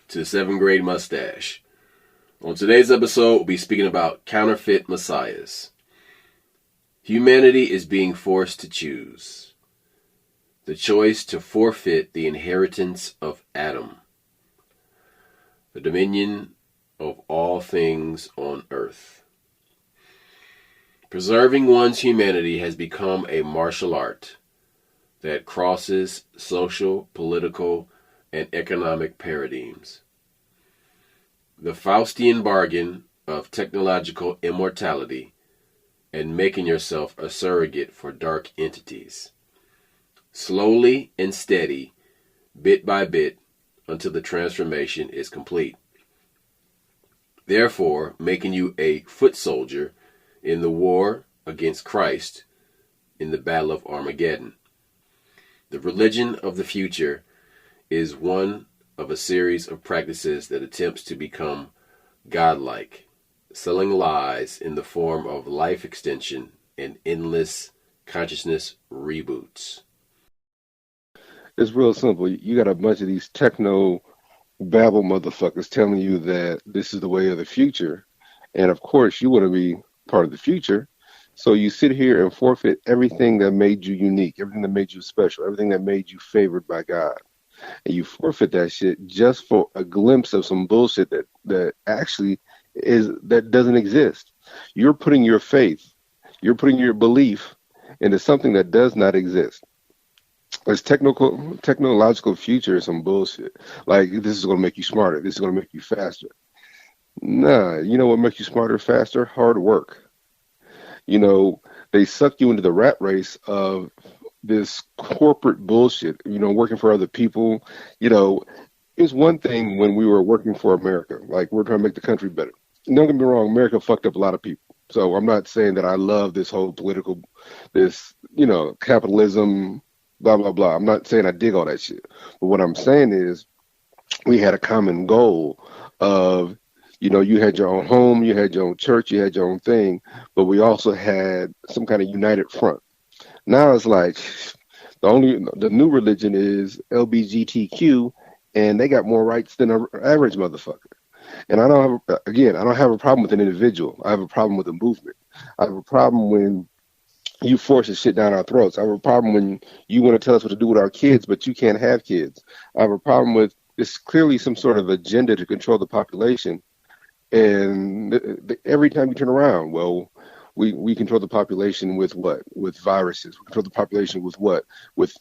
to 7th grade Mustache. On today's episode, we'll be speaking about counterfeit messiahs. Humanity is being forced to choose. The choice to forfeit the inheritance of Adam, the dominion of all things on earth. Preserving one's humanity has become a martial art that crosses social, political, and economic paradigms. The Faustian bargain of technological immortality and making yourself a surrogate for dark entities. Slowly and steady, bit by bit, until the transformation is complete. Therefore, making you a foot soldier in the war against Christ in the Battle of Armageddon. The religion of the future is one of a series of practices that attempts to become godlike, selling lies in the form of life extension and endless consciousness reboots. It's real simple. You got a bunch of these techno babble motherfuckers telling you that this is the way of the future. And of course, you want to be part of the future. So you sit here and forfeit everything that made you unique, everything that made you special, everything that made you favored by God. And you forfeit that shit just for a glimpse of some bullshit that actually that doesn't exist. You're putting your faith, you're putting your belief into something that does not exist. This technological future is some bullshit. Like, this is going to make you smarter. This is going to make you faster. Nah, you know what makes you smarter, faster? Hard work. You know, they suck you into the rat race of this corporate bullshit, working for other people. It's one thing when we were working for America, like we're trying to make the country better. Don't get me wrong, America fucked up a lot of people. So I'm not saying that I love this whole political, capitalism, blah, blah, blah. I'm not saying I dig all that shit. But what I'm saying is we had a common goal of, you had your own home, you had your own church, you had your own thing, but we also had some kind of united front. Now it's like the new religion is LGBTQ, and they got more rights than an average motherfucker. And I don't have a problem with an individual. I have a problem with a movement. I have a problem when you force this shit down our throats. I have a problem when you want to tell us what to do with our kids, but you can't have kids. I have a problem with it's clearly some sort of agenda to control the population. And every time you turn around, well, we control the population with what? With viruses. We control the population with what? With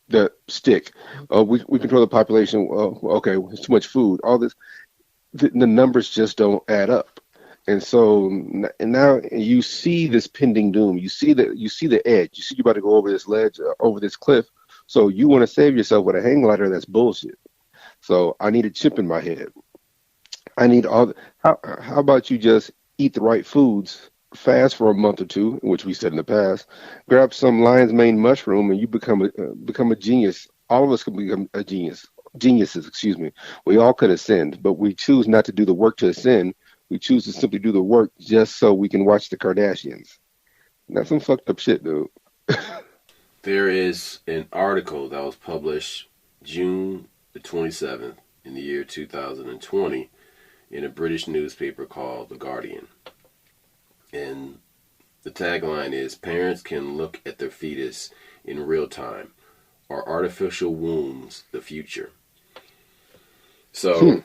the stick. We control the population. Okay, it's too much food. All this, the numbers just don't add up. And so, and now you see this pending doom. You see the edge. You see you're about to go over this ledge, over this cliff. So you want to save yourself with a hang glider. That's bullshit. So I need a chip in my head. I need how about you just eat the right foods, fast for a month or two, which we said in the past, grab some lion's mane mushroom, and you become a genius. All of us can become a geniuses, excuse me. We all could ascend, but we choose not to do the work to ascend. We choose to simply do the work just so we can watch the Kardashians. That's some fucked up shit, dude. There is an article that was published June the 27th in the year 2020 in a British newspaper called The Guardian. And the tagline is, "Parents can look at their fetus in real time. Are artificial wombs the future?" So,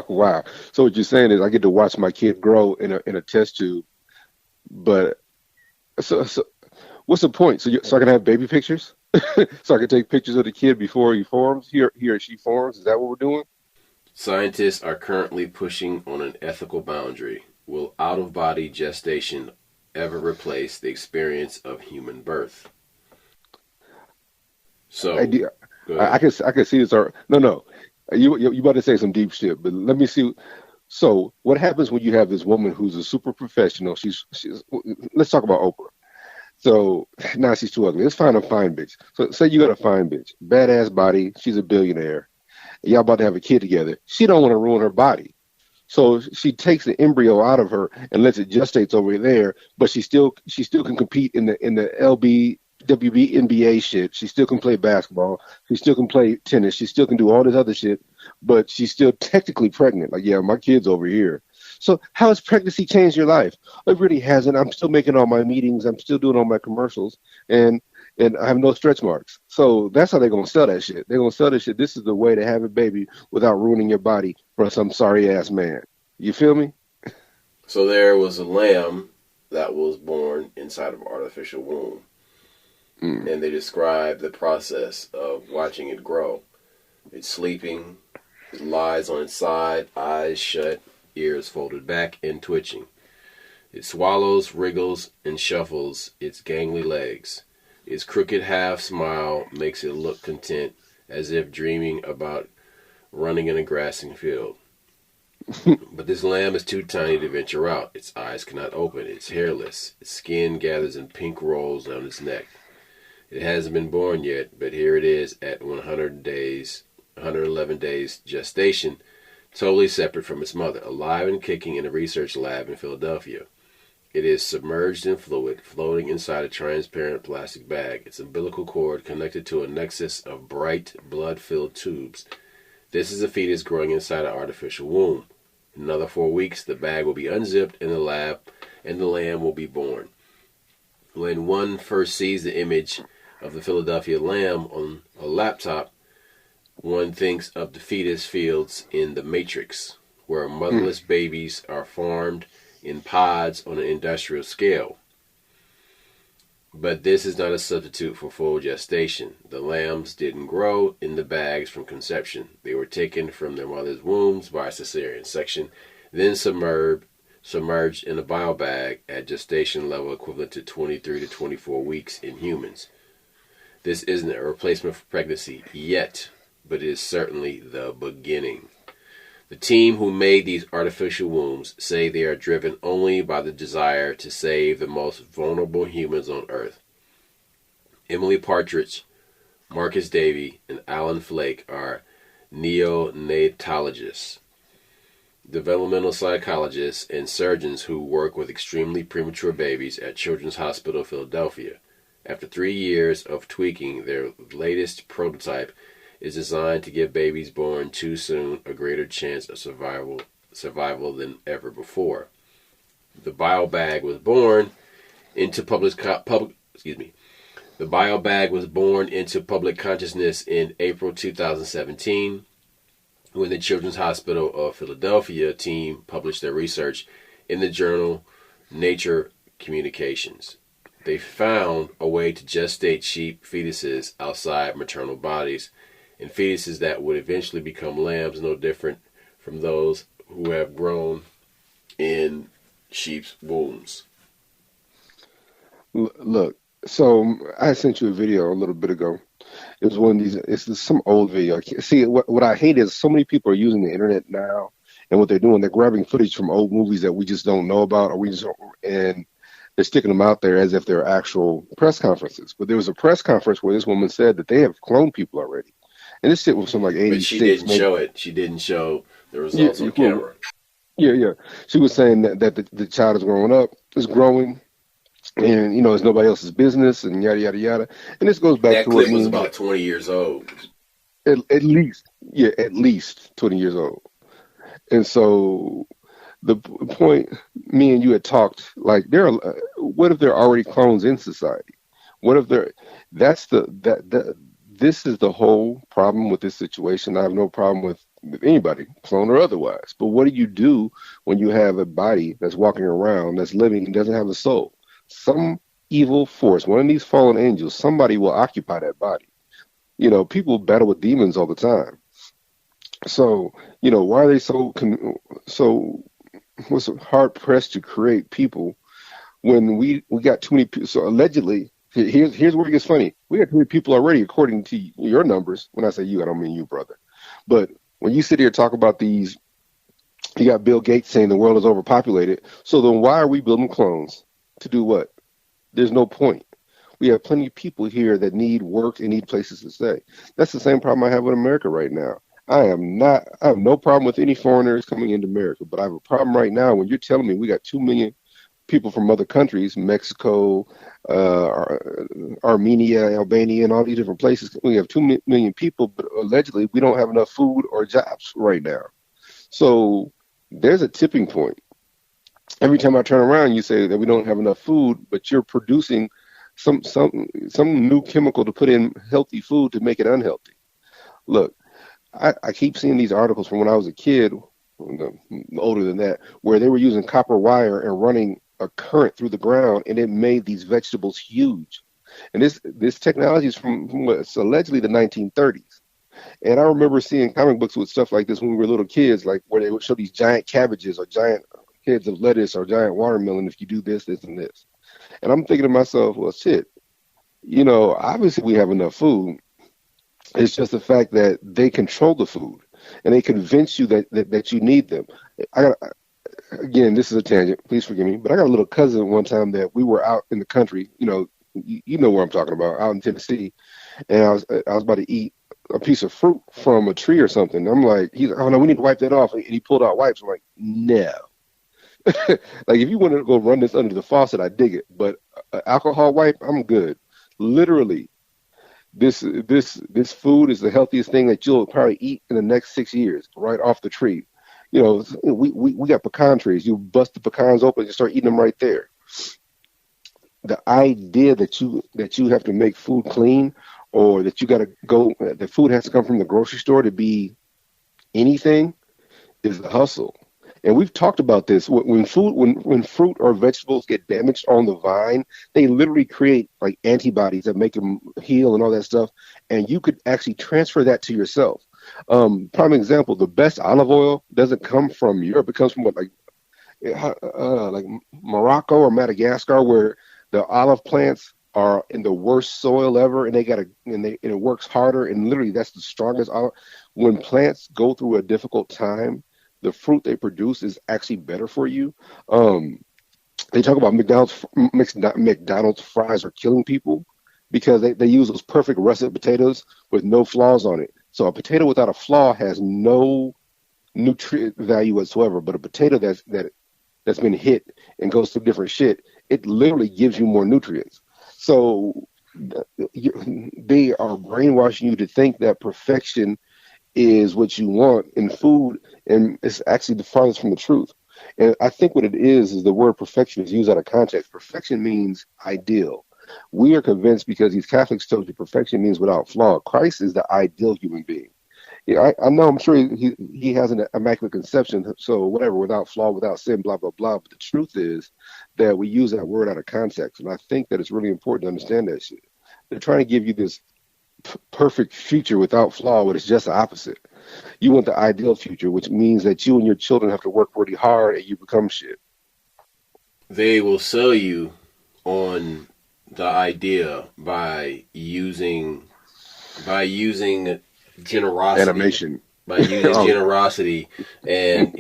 wow. So what you're saying is I get to watch my kid grow in a test tube, but so what's the point? So I can have baby pictures? So I can take pictures of the kid before he forms, he or she forms? Is that what we're doing? scientists are currently pushing on an ethical boundary. Will out-of-body gestation ever replace the experience of human birth? So, I can see this. No. You about to say some deep shit, but let me see. So what happens when you have this woman who's a super professional? She's let's talk about Oprah. So now she's too ugly. Let's find a fine bitch. So say you got a fine bitch, badass body. She's a billionaire. Y'all about to have a kid together. She don't want to ruin her body. So she takes the embryo out of her and lets it gestates over there, but she still can compete in the WNBA shit. She still can play basketball. She still can play tennis. She still can do all this other shit, but she's still technically pregnant. Like, yeah, my kid's over here. So how has pregnancy changed your life? It really hasn't. I'm still making all my meetings. I'm still doing all my commercials, and I have no stretch marks. So that's how they're gonna sell that shit. They're gonna sell that shit. This is the way to have a baby without ruining your body for some sorry ass man. You feel me? So there was a lamb that was born inside of an artificial womb. Mm. And they describe the process of watching it grow. It's sleeping, it lies on its side, eyes shut, ears folded back and twitching. It swallows, wriggles, and shuffles its gangly legs. Its crooked half smile makes it look content, as if dreaming about running in a grassy field. But this lamb is too tiny to venture out. Its eyes cannot open. It's hairless. Its skin gathers in pink rolls down its neck. It hasn't been born yet, but here it is at 111 days gestation, totally separate from its mother, alive and kicking in a research lab in Philadelphia. It is submerged in fluid, floating inside a transparent plastic bag, its umbilical cord connected to a nexus of bright, blood-filled tubes. This is a fetus growing inside an artificial womb. In another 4 weeks, the bag will be unzipped in the lab, and the lamb will be born. When one first sees the image of the Philadelphia lamb on a laptop, one thinks of the fetus fields in The Matrix, where motherless babies are farmed in pods on an industrial scale. But this is not a substitute for full gestation. The lambs didn't grow in the bags from conception. They were taken from their mother's wombs by a cesarean section, then submerged in a biobag at gestation level equivalent to 23 to 24 weeks in humans. This isn't a replacement for pregnancy yet, but it is certainly the beginning. The team who made these artificial wombs say they are driven only by the desire to save the most vulnerable humans on Earth. Emily Partridge, Marcus Davey, and Alan Flake are neonatologists, developmental psychologists, and surgeons who work with extremely premature babies at Children's Hospital Philadelphia. After 3 years of tweaking, their latest prototype is designed to give babies born too soon a greater chance of survival than ever before. The biobag was born into public consciousness in April 2017 when the Children's Hospital of Philadelphia team published their research in the journal Nature Communications. They found a way to gestate sheep fetuses outside maternal bodies, and fetuses that would eventually become lambs, no different from those who have grown in sheep's wombs. Look, so I sent you a video a little bit ago. It was one of these. It's some old video. See, what I hate is so many people are using the internet now, and what they're doing, they're grabbing footage from old movies that we just don't know about, or and they're sticking them out there as if they're actual press conferences. But there was a press conference where this woman said that they have cloned people already. And this shit was from like 86. But she didn't show it. She didn't show the results on camera. Yeah. She was saying that the child is growing up, is growing, and, it's nobody else's business, and yada, yada, yada. And this goes back to that clip was about 20 years old. At least 20 years old. And so the point, me and you had talked, like, what if there are already clones in society? What if this is the whole problem with this situation. I have no problem with anybody, clone or otherwise. But what do you do when you have a body that's walking around, that's living, and doesn't have a soul? Some evil force, one of these fallen angels, somebody will occupy that body. People battle with demons all the time. So, why are they so hard pressed to create people when we got too many people? So allegedly, here's where it gets funny. We got too many people already, according to your numbers. When I say you, I don't mean you, brother. But when you sit here and talk about these, you got Bill Gates saying the world is overpopulated. So then why are we building clones? To do what? There's no point. We have plenty of people here that need work and need places to stay. That's the same problem I have with America right now. I have no problem with any foreigners coming into America, but I have a problem right now when you're telling me we got 2 million people from other countries, Mexico, Armenia, Albania, and all these different places. We have 2 million people, but allegedly we don't have enough food or jobs right now. So there's a tipping point. Every time I turn around, you say that we don't have enough food, but you're producing some new chemical to put in healthy food to make it unhealthy. Look, I keep seeing these articles from when I was a kid, no, older than that, where they were using copper wire and running a current through the ground, and it made these vegetables huge. And this technology is from what's allegedly the 1930s. And I remember seeing comic books with stuff like this when we were little kids, like where they would show these giant cabbages or giant heads of lettuce or giant watermelon if you do this, this, and this. And I'm thinking to myself, well, shit, obviously we have enough food. It's just the fact that they control the food and they convince you that you need them. I got Again, this is a tangent. Please forgive me, but I got a little cousin one time that we were out in the country. You know where I'm talking about, out in Tennessee, and I was about to eat a piece of fruit from a tree or something. I'm like, he's like, oh no, we need to wipe that off, and he pulled out wipes. I'm like, no. Like if you want to go run this under the faucet, I dig it, but alcohol wipe, I'm good. Literally, this food is the healthiest thing that you'll probably eat in the next 6 years, right off the tree. We got pecan trees. You bust the pecans open and start eating them right there. The idea that you have to make food clean, or that you got to go, the food has to come from the grocery store to be anything, is a hustle. And we've talked about this. When fruit or vegetables get damaged on the vine, they literally create like antibodies that make them heal and all that stuff. And you could actually transfer that to yourself. Prime example: the best olive oil doesn't come from Europe; it comes from like Morocco or Madagascar, where the olive plants are in the worst soil ever, and it works harder. And literally, that's the strongest olive. When plants go through a difficult time, the fruit they produce is actually better for you. They talk about McDonald's fries are killing people because they use those perfect russet potatoes with no flaws on it. So a potato without a flaw has no nutrient value whatsoever. But a potato that's been hit and goes through different shit, it literally gives you more nutrients. So they are brainwashing you to think that perfection is what you want in food, and it's actually the farthest from the truth. And I think what it is the word perfection is used out of context. Perfection means ideal. We are convinced because these Catholics told you perfection means without flaw. Christ is the ideal human being. Yeah, I know, I'm sure he has an immaculate conception, so whatever, without flaw, without sin, blah, blah, blah. But the truth is that we use that word out of context, and I think that it's really important to understand that shit. They're trying to give you this perfect future without flaw, but it's just the opposite. You want the ideal future, which means that you and your children have to work really hard and you become shit. They will sell you on the idea by using generosity, Animation, by using generosity, and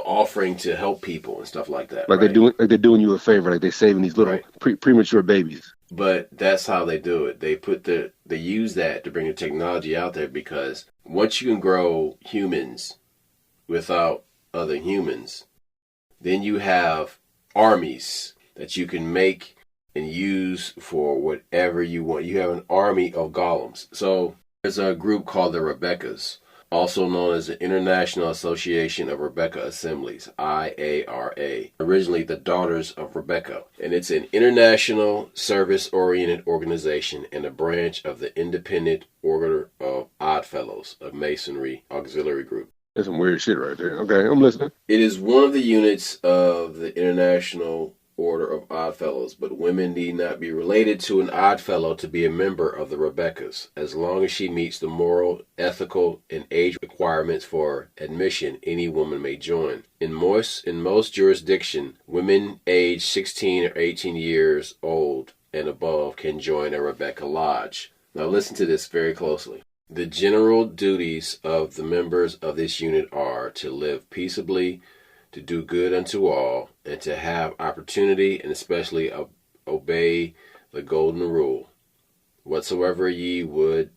offering to help people and stuff like that. Like right? they're doing you a favor, like they're saving these little premature babies. But that's how they do it. They use that to bring the technology out there, because once you can grow humans without other humans, then you have armies that you can make and use for whatever you want. You have an army of golems. So there's a group called the Rebeccas, also known as the International Association of Rebecca Assemblies, IARA, originally the Daughters of Rebecca. And it's an international service-oriented organization and a branch of the Independent Order of Oddfellows, a Masonry auxiliary group. That's some weird shit right there. Okay, I'm listening. It is one of the units of the International Order of Oddfellows, but women need not be related to an Oddfellow to be a member of the Rebeccas. As long as she meets the moral, ethical, and age requirements for admission, any woman may join. In most jurisdictions, women aged 16 or 18 years old and above can join a Rebecca Lodge. Now listen to this very closely. The general duties of the members of this unit are to live peaceably, to do good unto all, and to have opportunity, and especially obey the golden rule. Whatsoever ye would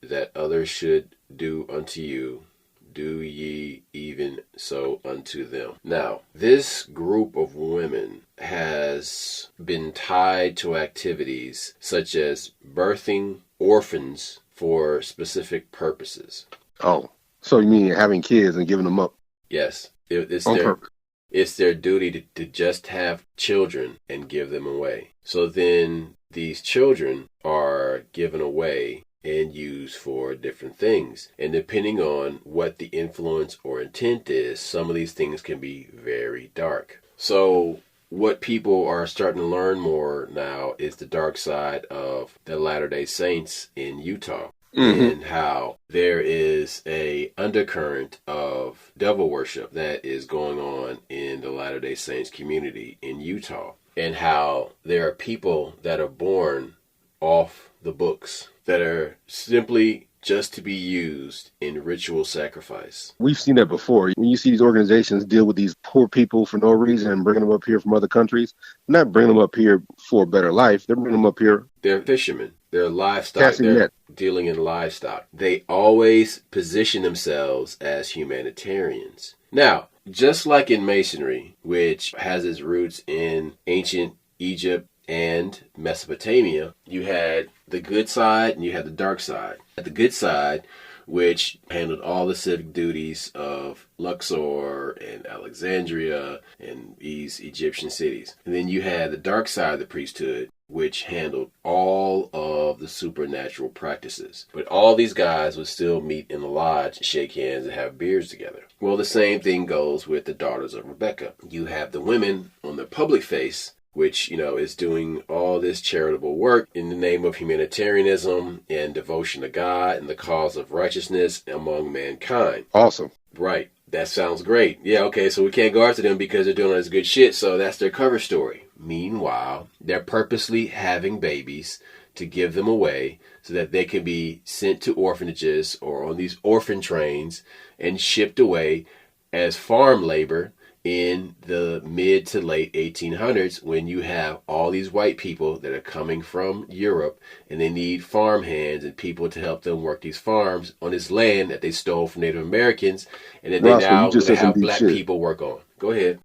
that others should do unto you, do ye even so unto them. Now, this group of women has been tied to activities such as birthing orphans for specific purposes. Oh, so you mean having kids and giving them up? Yes, it's On their purpose. it's their duty to just have children and give them away. So then these children are given away and used for different things. And depending on what the influence or intent is, some of these things can be very dark. So what people are starting to learn more now is the dark side of the Latter-day Saints in Utah. And how there is a undercurrent of devil worship that is going on in the Latter-day Saints community in Utah, and how there are people that are born off the books that are simply just to be used in ritual sacrifice. We've seen that before. When you see these organizations deal with these poor people for no reason and bringing them up here from other countries, they're not bringing them up here for a better life. They're bringing them up here. They're fishermen. They're livestock. Casting They're net. dealing in livestock. They always position themselves as humanitarians. Now, just like in Masonry, which has its roots in ancient Egypt and Mesopotamia, you had the good side and you had the dark side. The good side, which handled all the civic duties of Luxor and Alexandria and these Egyptian cities. And then you had the dark side of the priesthood, which handled all of the supernatural practices. But all these guys would still meet in the lodge, shake hands, and have beers together. Well, the same thing goes with the daughters of Rebecca. You have the women on the public face, which, is doing all this charitable work in the name of humanitarianism and devotion to God and the cause of righteousness among mankind. Awesome. Right. That sounds great. Yeah, okay, so we can't go after them because they're doing all this good shit, so that's their cover story. Meanwhile, they're purposely having babies to give them away so that they can be sent to orphanages or on these orphan trains and shipped away as farm labor in the mid to late 1800s, when you have all these white people that are coming from Europe and they need farm hands and people to help them work these farms on this land that they stole from Native Americans and that Roscoe, they now you just said some have deep black shit. people work on. Go ahead.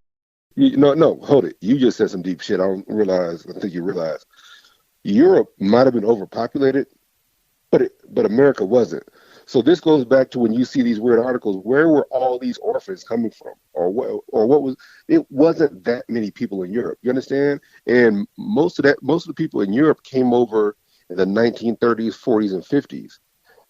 No, hold it. You just said some deep shit. I think you realize Europe might have been overpopulated, but America wasn't. So this goes back to when you see these weird articles, where were all these orphans coming from? Or what was, it wasn't that many people in Europe. You understand? And most of the people in Europe came over in the 1930s, 40s, and 50s.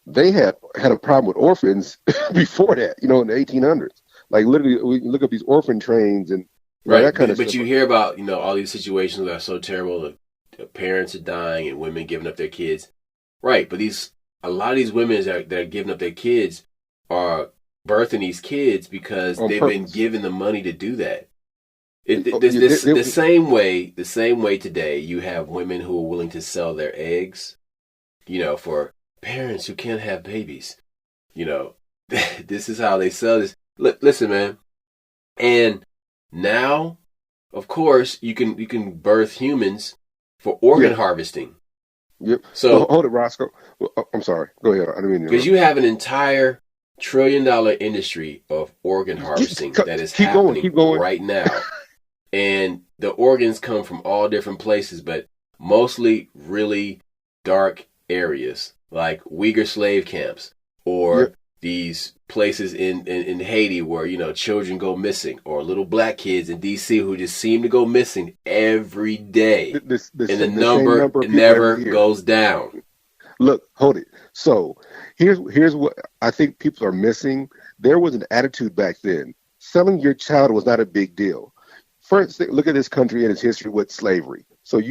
They had a problem with orphans before that, in the 1800s. Like literally, we look up these orphan trains and right. that kind of but stuff. You hear about, all these situations that are so terrible, the parents are dying and women giving up their kids. Right, but a lot of these women that are giving up their kids are birthing these kids because they've been given the money to do that. The same way today, you have women who are willing to sell their eggs, for parents who can't have babies. This is how they sell this. Listen, man. And now, of course, you can birth humans for organ harvesting. Yep. So hold it, Roscoe. I'm sorry. Go ahead. I didn't mean to. Because you have an entire $1 trillion industry of organ harvesting that is happening right now. And the organs come from all different places, but mostly really dark areas like Uyghur slave camps or these places in Haiti where, children go missing, or little black kids in D.C. who just seem to go missing every day. And the number never goes down. Look, hold it. So here's what I think people are missing. There was an attitude back then. Selling your child was not a big deal. First, look at this country and its history with slavery. So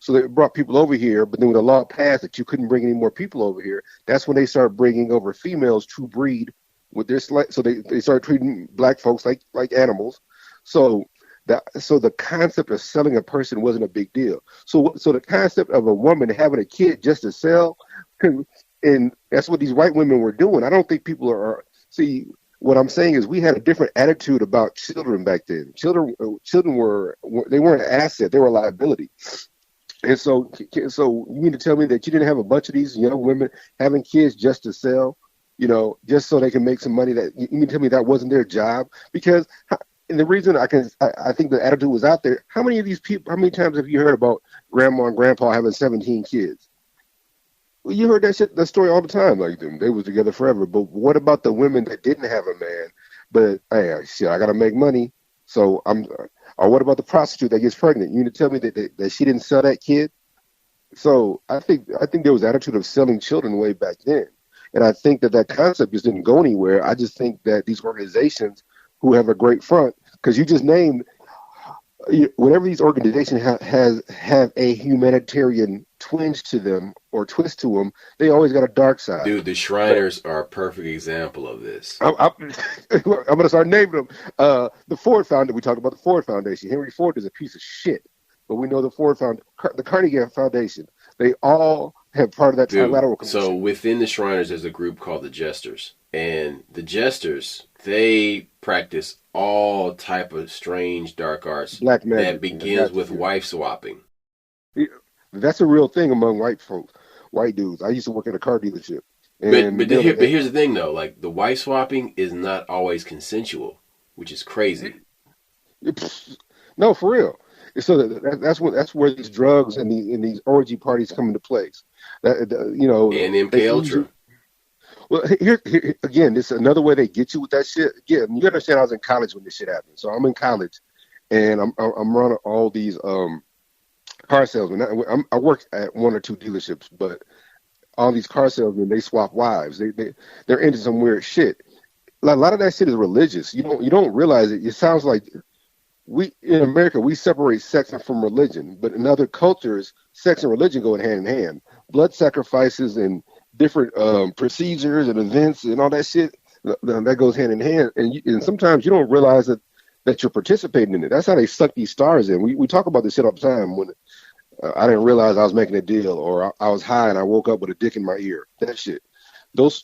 they brought people over here, but then when the law passed that you couldn't bring any more people over here, that's when they started bringing over females to breed with their so they started treating black folks like animals. So the concept of selling a person wasn't a big deal. So the concept of a woman having a kid just to sell, and that's what these white women were doing. I don't think people are see. What I'm saying is we had a different attitude about children back then. Children they weren't an asset; they were a liability. And so you mean to tell me that you didn't have a bunch of these young women having kids just to sell? just so they can make some money. That you mean tell me that wasn't their job? Because and the reason I think the attitude was out there. How many of these people? How many times have you heard about grandma and grandpa having 17 kids? Well, you heard that story all the time. Like they was together forever. But what about the women that didn't have a man? But hey, shit, I gotta make money. So I'm. Or what about the prostitute that gets pregnant? You mean to tell me that she didn't sell that kid? So I think there was attitude of selling children way back then, and I think that concept just didn't go anywhere. I just think that these organizations who have a great front, because you just named, whenever these organizations have a humanitarian twinge to them or twist to them, they always got a dark side. Dude, the Shriners are a perfect example of this. I'm going to start naming them. The Ford Foundation. We talked about the Ford Foundation. Henry Ford is a piece of shit. But we know the Carnegie Foundation, they all have part of that trilateral commission. So within the Shriners, there's a group called the Jesters. And the Jesters, they practice all type of strange dark arts Black magic, that begins with wife swapping. Yeah, that's a real thing among white folks, white dudes. I used to work at a car dealership. But here's the thing, though. Like, the wife swapping is not always consensual, which is crazy. No, for real. So that's where these drugs and these orgy parties come into place. And MK Ultra. Well, here again, this is another way they get you with that shit. Again, you understand, I was in college when this shit happened. So I'm in college, and I'm running all these car salesmen. I work at one or two dealerships, but all these car salesmen, they swap wives. They're into some weird shit. A lot of that shit is religious. You don't realize it. It sounds like. In America, we separate sex from religion, but in other cultures, sex and religion go hand in hand. Blood sacrifices and different procedures and events and all that shit, that goes hand in hand. And sometimes you don't realize that you're participating in it. That's how they suck these stars in. We talk about this shit all the time. When I didn't realize I was making a deal, or I was high and I woke up with a dick in my ear. That shit. Those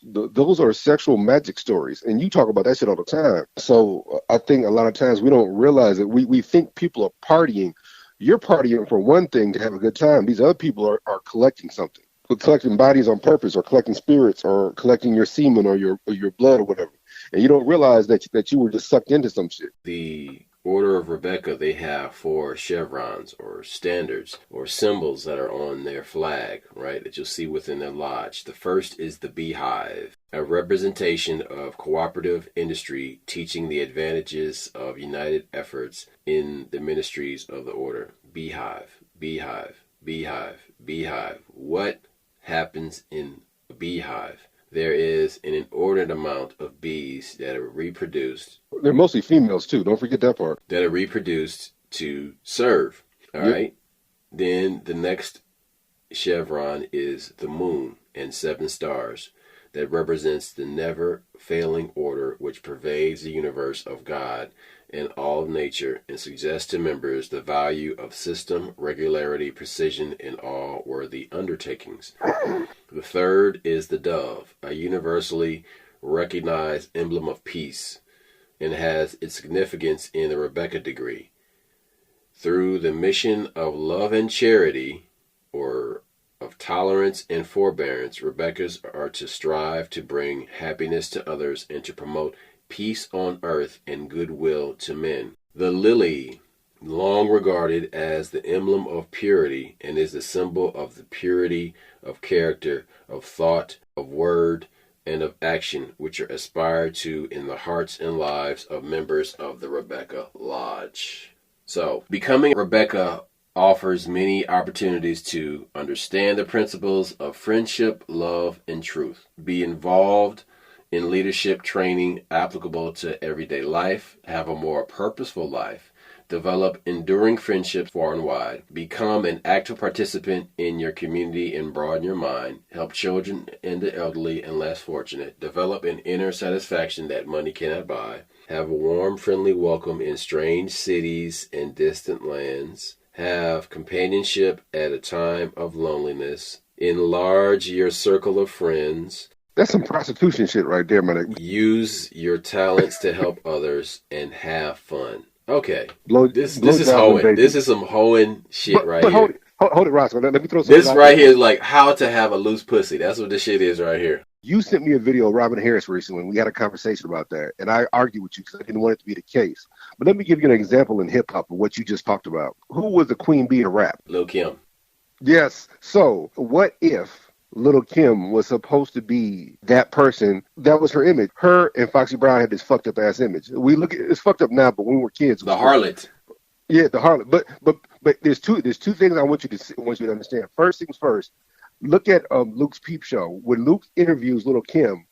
are sexual magic stories, and you talk about that shit all the time. So I think a lot of times we don't realize it. We think people are partying. You're partying for one thing to have a good time. These other people are collecting something. We're collecting bodies on purpose, or collecting spirits, or collecting your semen or your blood or whatever. And you don't realize that you were just sucked into some shit. The Order of Rebecca, they have 4 chevrons or standards or symbols that are on their flag, right, that you'll see within their lodge. The first is the beehive, a representation of cooperative industry teaching the advantages of united efforts in the ministries of the order. Beehive, beehive, beehive, beehive. What happens in a beehive? There is an inordinate amount of bees that are reproduced. They're mostly females, too. Don't forget that part. That are reproduced to serve. All right? Then the next chevron is the moon and 7 stars. That represents the never-failing order which pervades the universe of God and all of nature, and suggests to members the value of system, regularity, precision in all worthy undertakings. The third is the dove, a universally recognized emblem of peace, and has its significance in the Rebecca degree. Through the mission of love and charity, or of tolerance and forbearance, Rebeccas are to strive to bring happiness to others and to promote peace on earth and goodwill to men. The lily, long regarded as the emblem of purity, and is the symbol of the purity of character, of thought, of word, and of action, which are aspired to in the hearts and lives of members of the Rebecca Lodge. So, becoming Rebecca offers many opportunities to understand the principles of friendship, love, and truth. Be involved in leadership training applicable to everyday life. Have a more purposeful life. Develop enduring friendships far and wide. Become an active participant in your community and broaden your mind. Help children and the elderly and less fortunate. Develop an inner satisfaction that money cannot buy. Have a warm, friendly welcome in strange cities and distant lands. Have companionship at a time of loneliness. Enlarge your circle of friends. That's some prostitution shit right there, man. Use your talents to help others and have fun. Okay, this is hoeing. This is some hoeing shit right here. hold it, Roscoe. Let me throw something This out right there. here is like how to have a loose pussy. That's what this shit is right here. You sent me a video of Robin Harris recently, and we had a conversation about that. And I argued with you because I didn't want it to be the case. But let me give you an example in hip hop of what you just talked about. Who was the queen bee of rap? Lil Kim. Yes. So what if Little Kim was supposed to be that person? That was her image. Her and Foxy Brown had this fucked up ass image. We look at it's fucked up now, but when we were kids, it The was great. harlot. Yeah, the harlot. But there's two things I want you to understand. First things first. Look at Luke's Peep Show. When Luke interviews Little Kim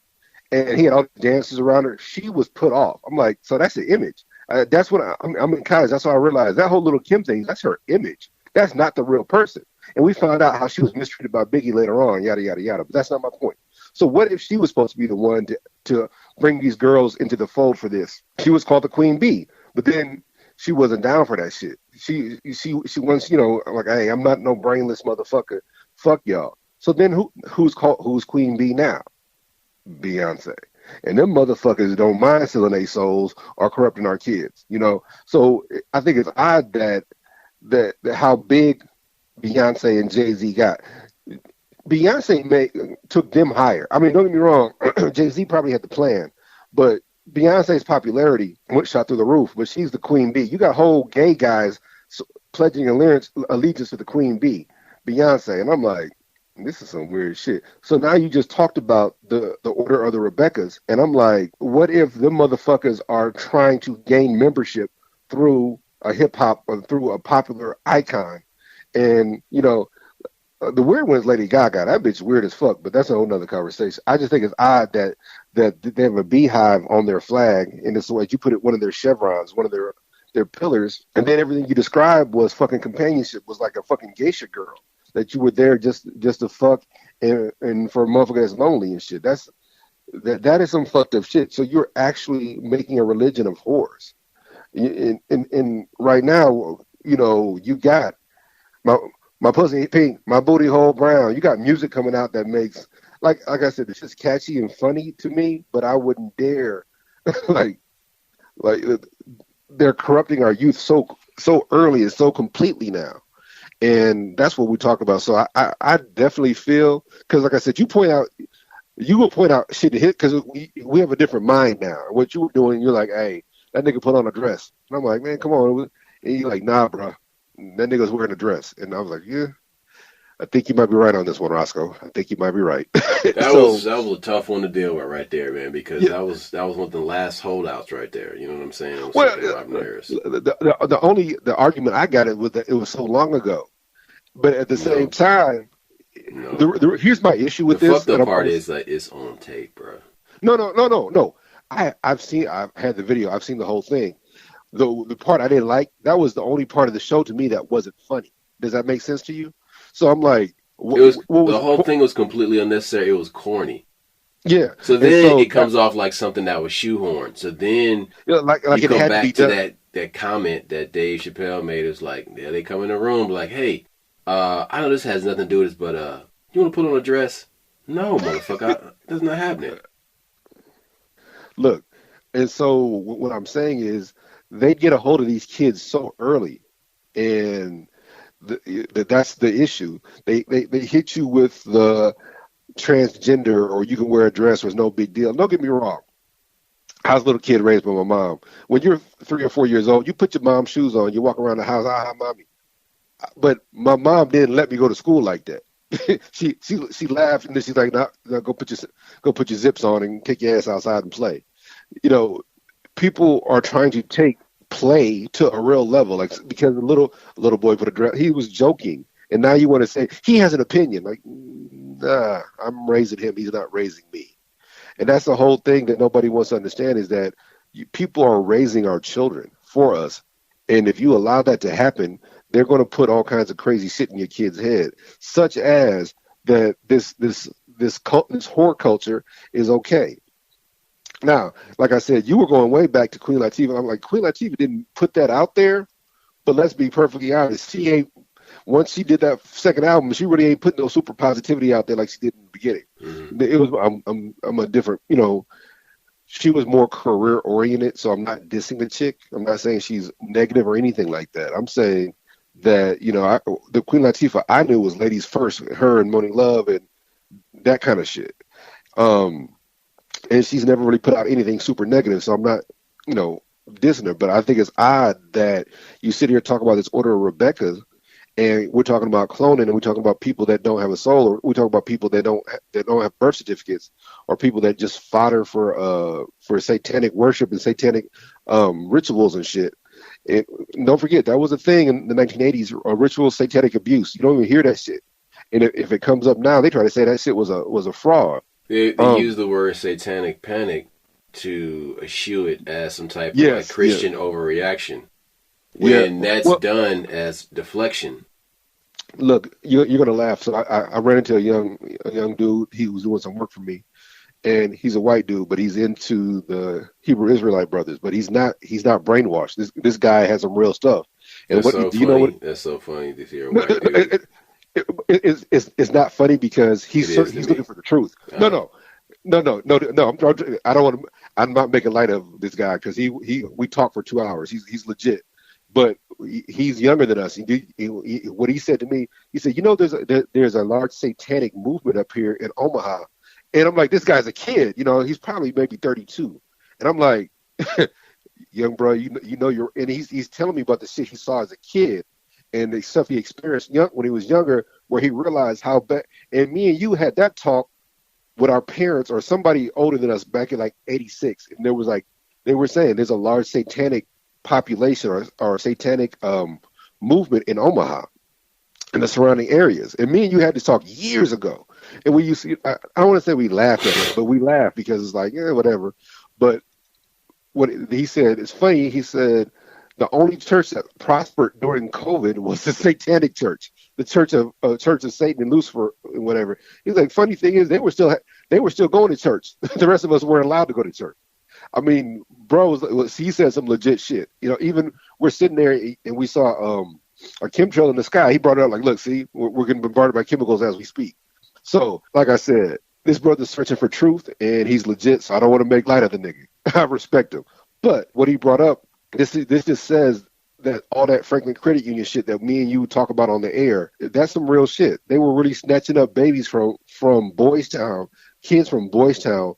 and he had all the dances around her, she was put off. I'm like, so that's the image. That's what I'm in college. That's why I realized that whole Little Kim thing, that's her image. That's not the real person. And we found out how she was mistreated by Biggie later on, yada, yada, yada. But that's not my point. So what if she was supposed to be the one to bring these girls into the fold for this? She was called the Queen Bee. But then she wasn't down for that shit. She wants, like, hey, I'm not no brainless motherfucker. Fuck y'all. So then who's Queen Bee now? Beyonce. And them motherfuckers don't mind selling their souls or corrupting our kids, So I think it's odd that how big Beyonce and Jay-Z got. Beyonce took them higher. I mean, don't get me wrong, Jay-Z probably had the plan, but Beyonce's popularity went shot through the roof, but she's the Queen Bee. You got whole gay guys pledging allegiance to the Queen Bee, Beyonce. And I'm like, this is some weird shit. So now you just talked about the Order of the Rebeccas, and I'm like, what if them motherfuckers are trying to gain membership through a hip hop or through a popular icon? And, the weird one is Lady Gaga. That bitch weird as fuck, but that's a whole nother conversation. I just think it's odd that they have a beehive on their flag, and it's like you put it one of their chevrons, one of their pillars, and then everything you described was fucking companionship, was like a fucking geisha girl, that you were there just to fuck and for a motherfucker that's lonely and shit. That is some fucked up shit. So you're actually making a religion of whores. And right now, you got my pussy ain't pink, my booty hole brown. You got music coming out that makes, like I said, it's just catchy and funny to me, but I wouldn't dare, like they're corrupting our youth so early and so completely now. And that's what we talk about. So I definitely feel, because like I said, you will point out shit to hit, because we have a different mind now. What you were doing, you're like, hey, that nigga put on a dress. And I'm like, man, come on. And you're like, nah, bro. That nigga's wearing a dress. And I was like, yeah, I think you might be right on this one, Roscoe. I think you might be right. That was a tough one to deal with right there, man, because yeah. that was one of the last holdouts right there. You know what I'm saying? Well, the argument I got was that it was so long ago. But at the same time, here's my issue with the this. The fucked up part is that it's on tape, bro. No. I've had the video. I've seen the whole thing. The part I didn't like, that was the only part of the show to me that wasn't funny. Does that make sense to you? So I'm like, the whole thing was completely unnecessary. It was corny. Yeah. So then it comes off like something that was shoehorned. So then like you it come had back to be to that comment that Dave Chappelle made. It's like, yeah, they come in the room like, hey, I know this has nothing to do with this, but you want to put on a dress? No, motherfucker, that's not happening. Look, and so what I'm saying is, they get a hold of these kids so early, and that's the issue. They hit you with the transgender, or you can wear a dress, was no big deal. Don't get me wrong. I was a little kid raised by my mom. When you're 3 or 4 years old, you put your mom's shoes on, you walk around the house, hi, mommy. But my mom didn't let me go to school like that. she laughed, and then she's like, "No, go put your zips on and take your ass outside and play." People are trying to take play to a real level, like, because the little boy put a dress, he was joking, and now you want to say he has an opinion. Like, nah, I'm raising him, he's not raising me. And that's the whole thing that nobody wants to understand, is that people are raising our children for us, and if you allow that to happen, they're going to put all kinds of crazy shit in your kid's head, such as that this whore culture is okay. Now, like I said, you were going way back to Queen Latifah. I'm like, Queen Latifah didn't put that out there, but let's be perfectly honest. Once she did that second album, she really ain't put no super positivity out there like she did in the beginning. Mm-hmm. It was, I'm a different, she was more career oriented. So I'm not dissing the chick. I'm not saying she's negative or anything like that. I'm saying that, the Queen Latifah I knew was ladies first, her and Moni Love and that kind of shit. Um, and she's never really put out anything super negative. So I'm not, dissing her, but I think it's odd that you sit here talking about this Order of Rebecca, and we're talking about cloning, and we're talking about people that don't have a soul, or we're talking about people that don't have birth certificates, or people that just fodder for satanic worship and satanic rituals and shit. And don't forget that was a thing in the 1980s, a ritual satanic abuse. You don't even hear that shit. And if it comes up now, they try to say that shit was a fraud. They use the word satanic panic to eschew it as some type of Yes, Christian yeah, overreaction, yeah. when that's Well, done as deflection. look, you're gonna laugh. So I ran into a young dude. He was doing some work for me, and he's a white dude, but he's into the Hebrew Israelite brothers. But he's not brainwashed. This guy has some real stuff. And That's what so do you know? What funny. That's so funny to hear a no, white dude. it's not funny because It is to he's looking me. for the truth. All No, right. no, no, no, no, no. I don't want to. I'm not making light of this guy because we talked for 2 hours. He's legit, but he's younger than us. What he said to me, he said, there's a large satanic movement up here in Omaha, and I'm like, this guy's a kid. He's probably maybe 32, and I'm like, young bro, you're, and he's telling me about the shit he saw as a kid and the stuff he experienced when he was younger, where he realized how bad. And me and you had that talk with our parents or somebody older than us back in like '86, and there was like they were saying there's a large satanic population or satanic movement in Omaha and the surrounding areas. And me and you had this talk years ago, and we used to. I don't want to say we laughed at it, but we laughed because it's like, yeah, whatever. But what he said is funny. He said the only church that prospered during COVID was the Satanic Church, the Church of Satan and Lucifer, and whatever. He's like, funny thing is, they were still going to church. The rest of us weren't allowed to go to church. I mean, bro, he said some legit shit. Even we're sitting there and we saw a chemtrail in the sky. He brought it up like, look, see, we're getting bombarded by chemicals as we speak. So, like I said, this brother's searching for truth, and he's legit. So I don't want to make light of the nigga. I respect him. But what he brought up, this just says that all that Franklin Credit Union shit that me and you talk about on the air, that's some real shit. They were really snatching up babies from Boys Town, kids from Boys Town,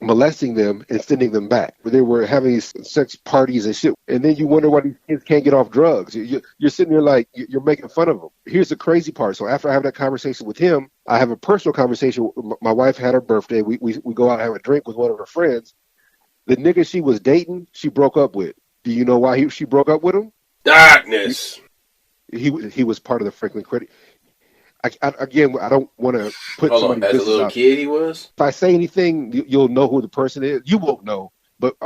molesting them and sending them back. They were having sex parties and shit. And then you wonder why these kids can't get off drugs. You're sitting there like you're making fun of them. Here's the crazy part. So after I have that conversation with him, I have a personal conversation. My wife had her birthday. We go out and have a drink with one of her friends. The nigga she was dating, she broke up with. Do you know why she broke up with him? Darkness. He was part of the Franklin Credit. Again, I don't want to put Hold on. somebody's As a business little out. kid, he was. If I say anything, you'll know who the person is. You won't know, but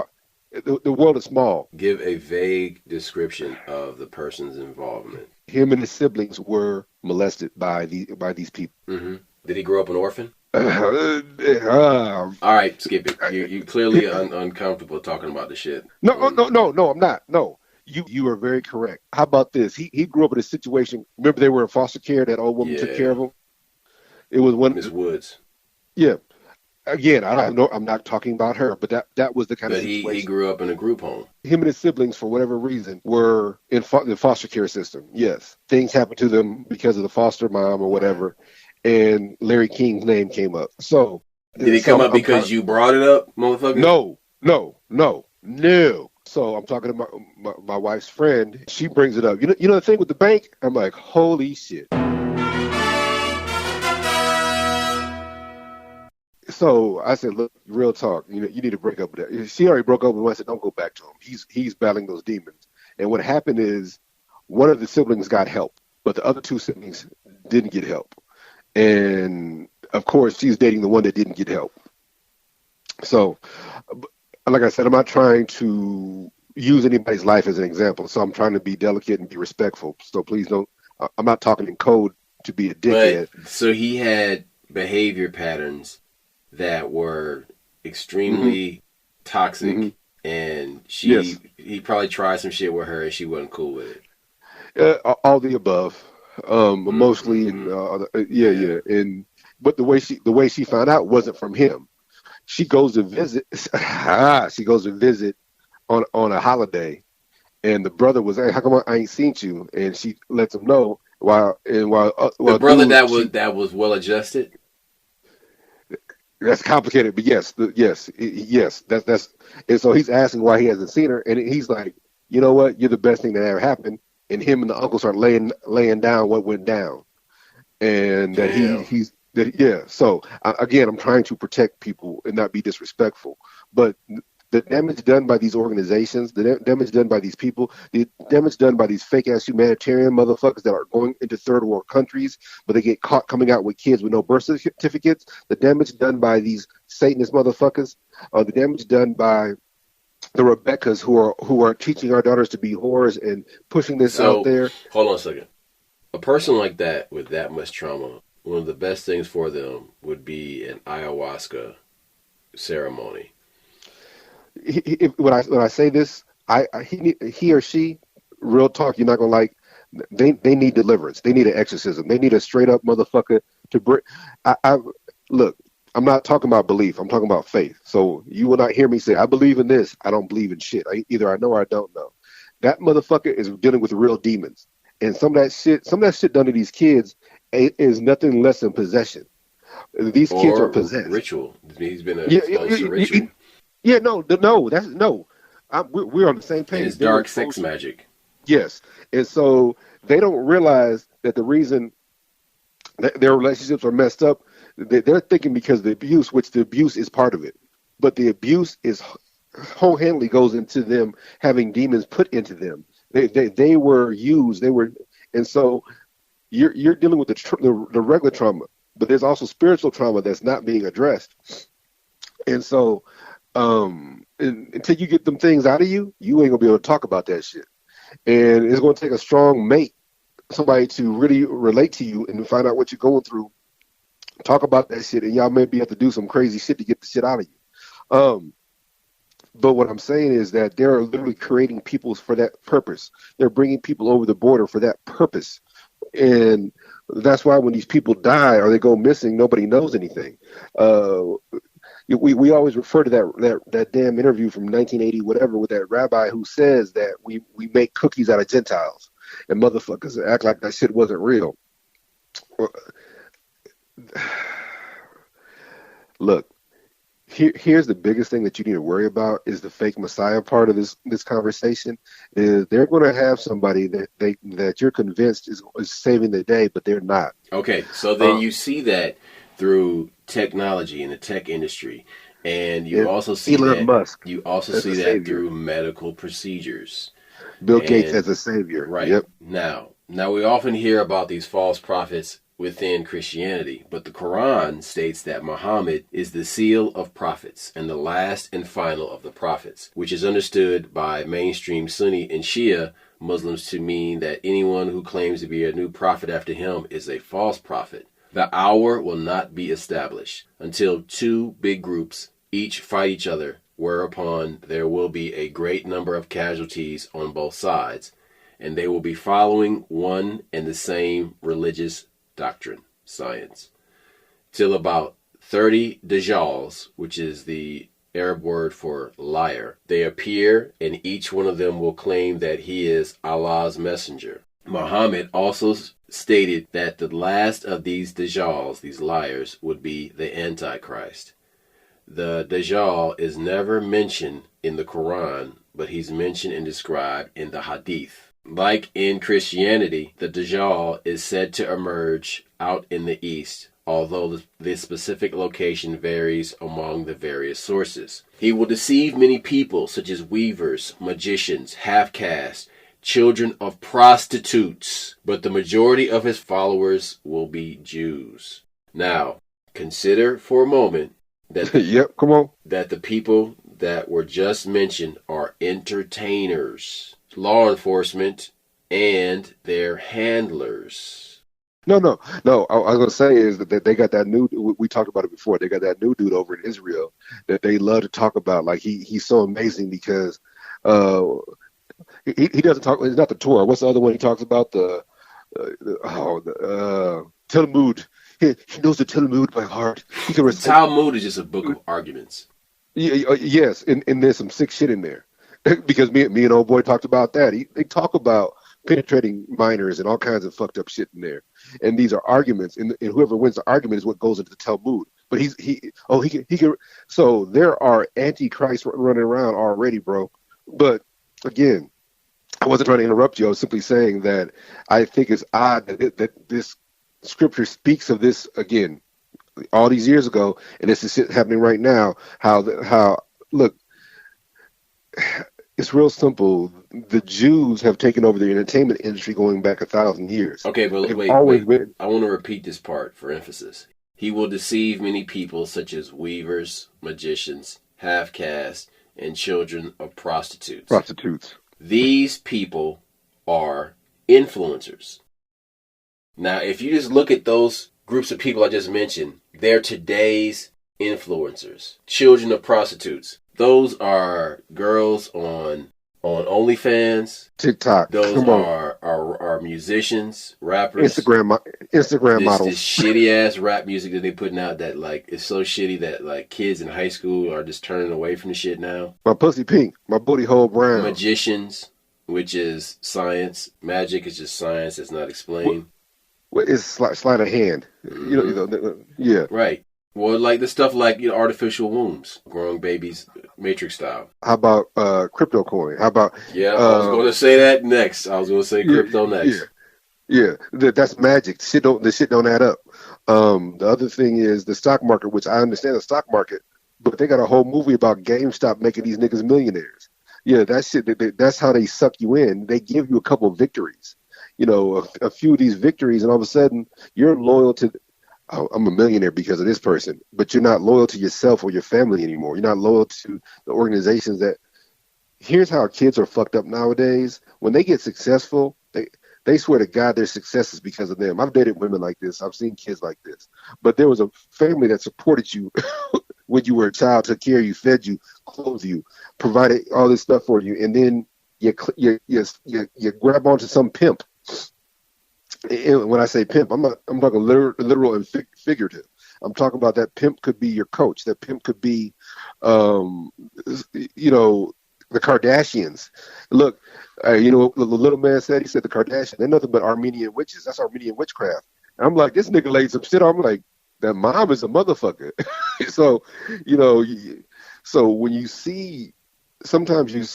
the world is small. Give a vague description of the person's involvement. Him and his siblings were molested by these people. Mm-hmm. Did he grow up an orphan? No, All right, skip it. You clearly uncomfortable talking about the shit. no, no, I'm not. No, you are very correct. How about this? He grew up in a situation. Remember, they were in foster care. That old woman took care Yeah, of him. It was one. Miss Woods. Yeah. Again, I don't know. I'm not talking about her, but that was the kind of But he situation. grew up in a group home. Him and his siblings, for whatever reason, were in the foster care system. Yes, things happened to them because of the foster mom or Right. whatever, and Larry King's name came up. So, Did he come up because you brought it up, motherfucker? no, no, no, no. So I'm talking to my wife's friend. She brings it up. You know the thing with the bank. I'm like, holy shit. So I said, look, real talk. You need to break up with that. She already broke up with him. I said, don't go back to him. He's battling those demons. And what happened is one of the siblings got help, but the other two siblings didn't get help. And of course, she's dating the one that didn't get help. So, like I said, I'm not trying to use anybody's life as an example. So I'm trying to be delicate and be respectful. So please don't. I'm not talking in code to be a But dickhead. so he had behavior patterns that were Hmm. extremely toxic, Hmm. and Yes. he probably tried some shit with her, and she wasn't cool with it. All the above, emotionally and Mm-hmm. yeah, Yeah. yeah. And but the way she found out wasn't from him. She goes to visit. She goes to visit on a holiday, And the brother was, hey, how come I ain't seen you? And she lets him know The while brother dude, that was well adjusted. that's complicated, but yes, yes, that's, and so he's asking why he hasn't seen her, and he's like, you know what, you're the best thing that ever happened, and him and the uncle start laying down what went down, and that Damn. he's that yeah. So again, I'm trying to protect people and not be disrespectful, but the damage done by these organizations, the damage done by these people, the damage done by these fake ass humanitarian motherfuckers that are going into third world countries, but they get caught coming out with kids with no birth certificates, the damage done by these Satanist motherfuckers, the damage done by the Rebeccas who are teaching our daughters to be whores and pushing this out So there. hold on a second. A person like that with that much trauma, one of the best things for them would be an ayahuasca ceremony. When I say this, he or she, real talk, you're not gonna like. They need deliverance. They need an exorcism. They need a straight up motherfucker to bring. I look. I'm not talking about belief. I'm talking about faith. So you will not hear me say I believe in this. I don't believe in shit. Either I know or I don't know. That motherfucker is dealing with real demons, and some of that shit done to these kids is nothing less than possession. These kids are Or possessed. ritual. He's been Yeah, exposed to ritual. yeah, no, that's no. We're on the same And it's page. They were dark sex exposed. magic. Yes, and so they don't realize that the reason that their relationships are messed up, they're thinking because of the abuse, which the abuse is part of it, but the abuse is wholeheartedly goes into them having demons put into them. They were used. They were, and so you're dealing with the regular trauma, but there's also spiritual trauma that's not being addressed, and so until you get them things out of you, you ain't gonna be able to talk about that shit. And it's gonna take a strong mate, somebody to really relate to you and find out what you're going through. Talk about that shit, and y'all maybe have to do some crazy shit to get the shit out of you. But what I'm saying is that they're literally creating people for that purpose. They're bringing people over the border for that purpose, and that's why when these people die or they go missing, nobody knows anything. We always refer to that damn interview from 1980, whatever, with that rabbi who says that we make cookies out of Gentiles, and motherfuckers act like that shit wasn't real. Look, here's the biggest thing that you need to worry about is the fake Messiah part of this conversation. Is they're going to have somebody that you're convinced is saving the day, but they're not. Okay, so then you see that through technology in the tech industry, and you also see Elon that Musk as see a that savior, through medical procedures. Bill Gates And as a savior. right Yep. now we often hear about these false prophets within Christianity, but the Quran states that Muhammad is the seal of prophets and the last and final of the prophets, which is understood by mainstream Sunni and Shia Muslims to mean that anyone who claims to be a new prophet after him is a false prophet. The hour will not be established until two big groups each fight each other, whereupon there will be a great number of casualties on both sides, and they will be following one and the same religious doctrine, science, till about 30 Dajjals, which is the Arab word for liar, they appear, and each one of them will claim that he is Allah's messenger. Muhammad also stated that the last of these Dajjals, these liars, would be the Antichrist. The Dajjal is never mentioned in the Quran, but he's mentioned and described in the Hadith. Like in Christianity, the Dajjal is said to emerge out in the east, although the specific location varies among the various sources. He will deceive many people, such as weavers, magicians, half-castes, children of prostitutes, but the majority of his followers will be Jews. Now, consider for a moment that Yep, come on. that the people that were just mentioned are entertainers, law enforcement, and their handlers. No. I was gonna say is that they got that new. We talked about it before. They got that new dude over in Israel that they love to talk about. Like he's so amazing because he doesn't talk. It's not the Torah. What's the other one he talks about? The Talmud. He knows the Talmud by heart. He can recite. Talmud is just a book of arguments. Yes, and there's some sick shit in there. because me and old boy talked about that. They talk about penetrating minors and all kinds of fucked up shit in there. And these are arguments, and whoever wins the argument is what goes into the Talmud. But he can. So there are antichrists running around already, bro. But again, I wasn't trying to interrupt you. I was simply saying that I think it's odd that this scripture speaks of this again all these years ago, and this is shit happening right now. How look, it's real simple. The Jews have taken over the entertainment industry going back 1,000 years. Okay, but They've wait. I want to repeat this part for emphasis. He will deceive many people, such as weavers, magicians, half-castes, and children of prostitutes. These people are influencers. Now, if you just look at those groups of people I just mentioned, they're today's influencers. Children of prostitutes. Those are girls on OnlyFans, TikTok. Those are musicians, rappers, Instagram models. This shitty ass rap music that they putting out that like is so shitty that like kids in high school are just turning away from the shit now. My pussy pink, my booty hole brown. Magicians, which is science. Magic is just science that's not explained. What is sleight of hand? Mm-hmm. Yeah. Right. Well, like the stuff like artificial wombs, growing babies, Matrix style. How about crypto coin? How about I was going to say that next. I was going to say crypto next. Yeah. That's magic. The shit don't add up. The other thing is the stock market, which I understand the stock market, but they got a whole movie about GameStop making these niggas millionaires. Yeah, that shit. That's how they suck you in. They give you a couple of victories. A few of these victories, and all of a sudden you're loyal to. I'm a millionaire because of this person, but you're not loyal to yourself or your family anymore. You're not loyal to the organizations that. Here's how kids are fucked up nowadays. When they get successful, they swear to God their success is because of them. I've dated women like this. I've seen kids like this. But there was a family that supported you when you were a child, took care of you, fed you, clothed you, provided all this stuff for you, and then you grab onto some pimp. And when I say pimp, I'm talking literal and figurative. I'm talking about that pimp could be your coach. That pimp could be, the Kardashians. Look, what the little man said? He said the Kardashians, they're nothing but Armenian witches. That's Armenian witchcraft. And I'm like, this nigga laid some shit on. I'm like, that mom is a motherfucker. So, so when you see,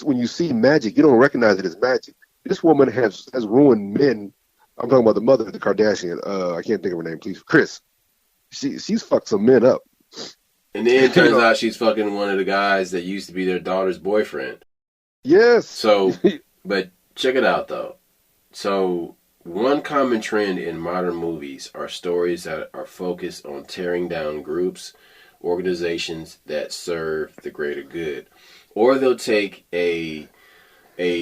when you see magic, you don't recognize it as magic. This woman has ruined men. I'm talking about the mother of the Kardashian. I can't think of her name, please. Kris. She's fucked some men up. And then it turns out she's fucking one of the guys that used to be their daughter's boyfriend. Yes. So, but check it out, though. So, one common trend in modern movies are stories that are focused on tearing down groups, organizations that serve the greater good. Or they'll take a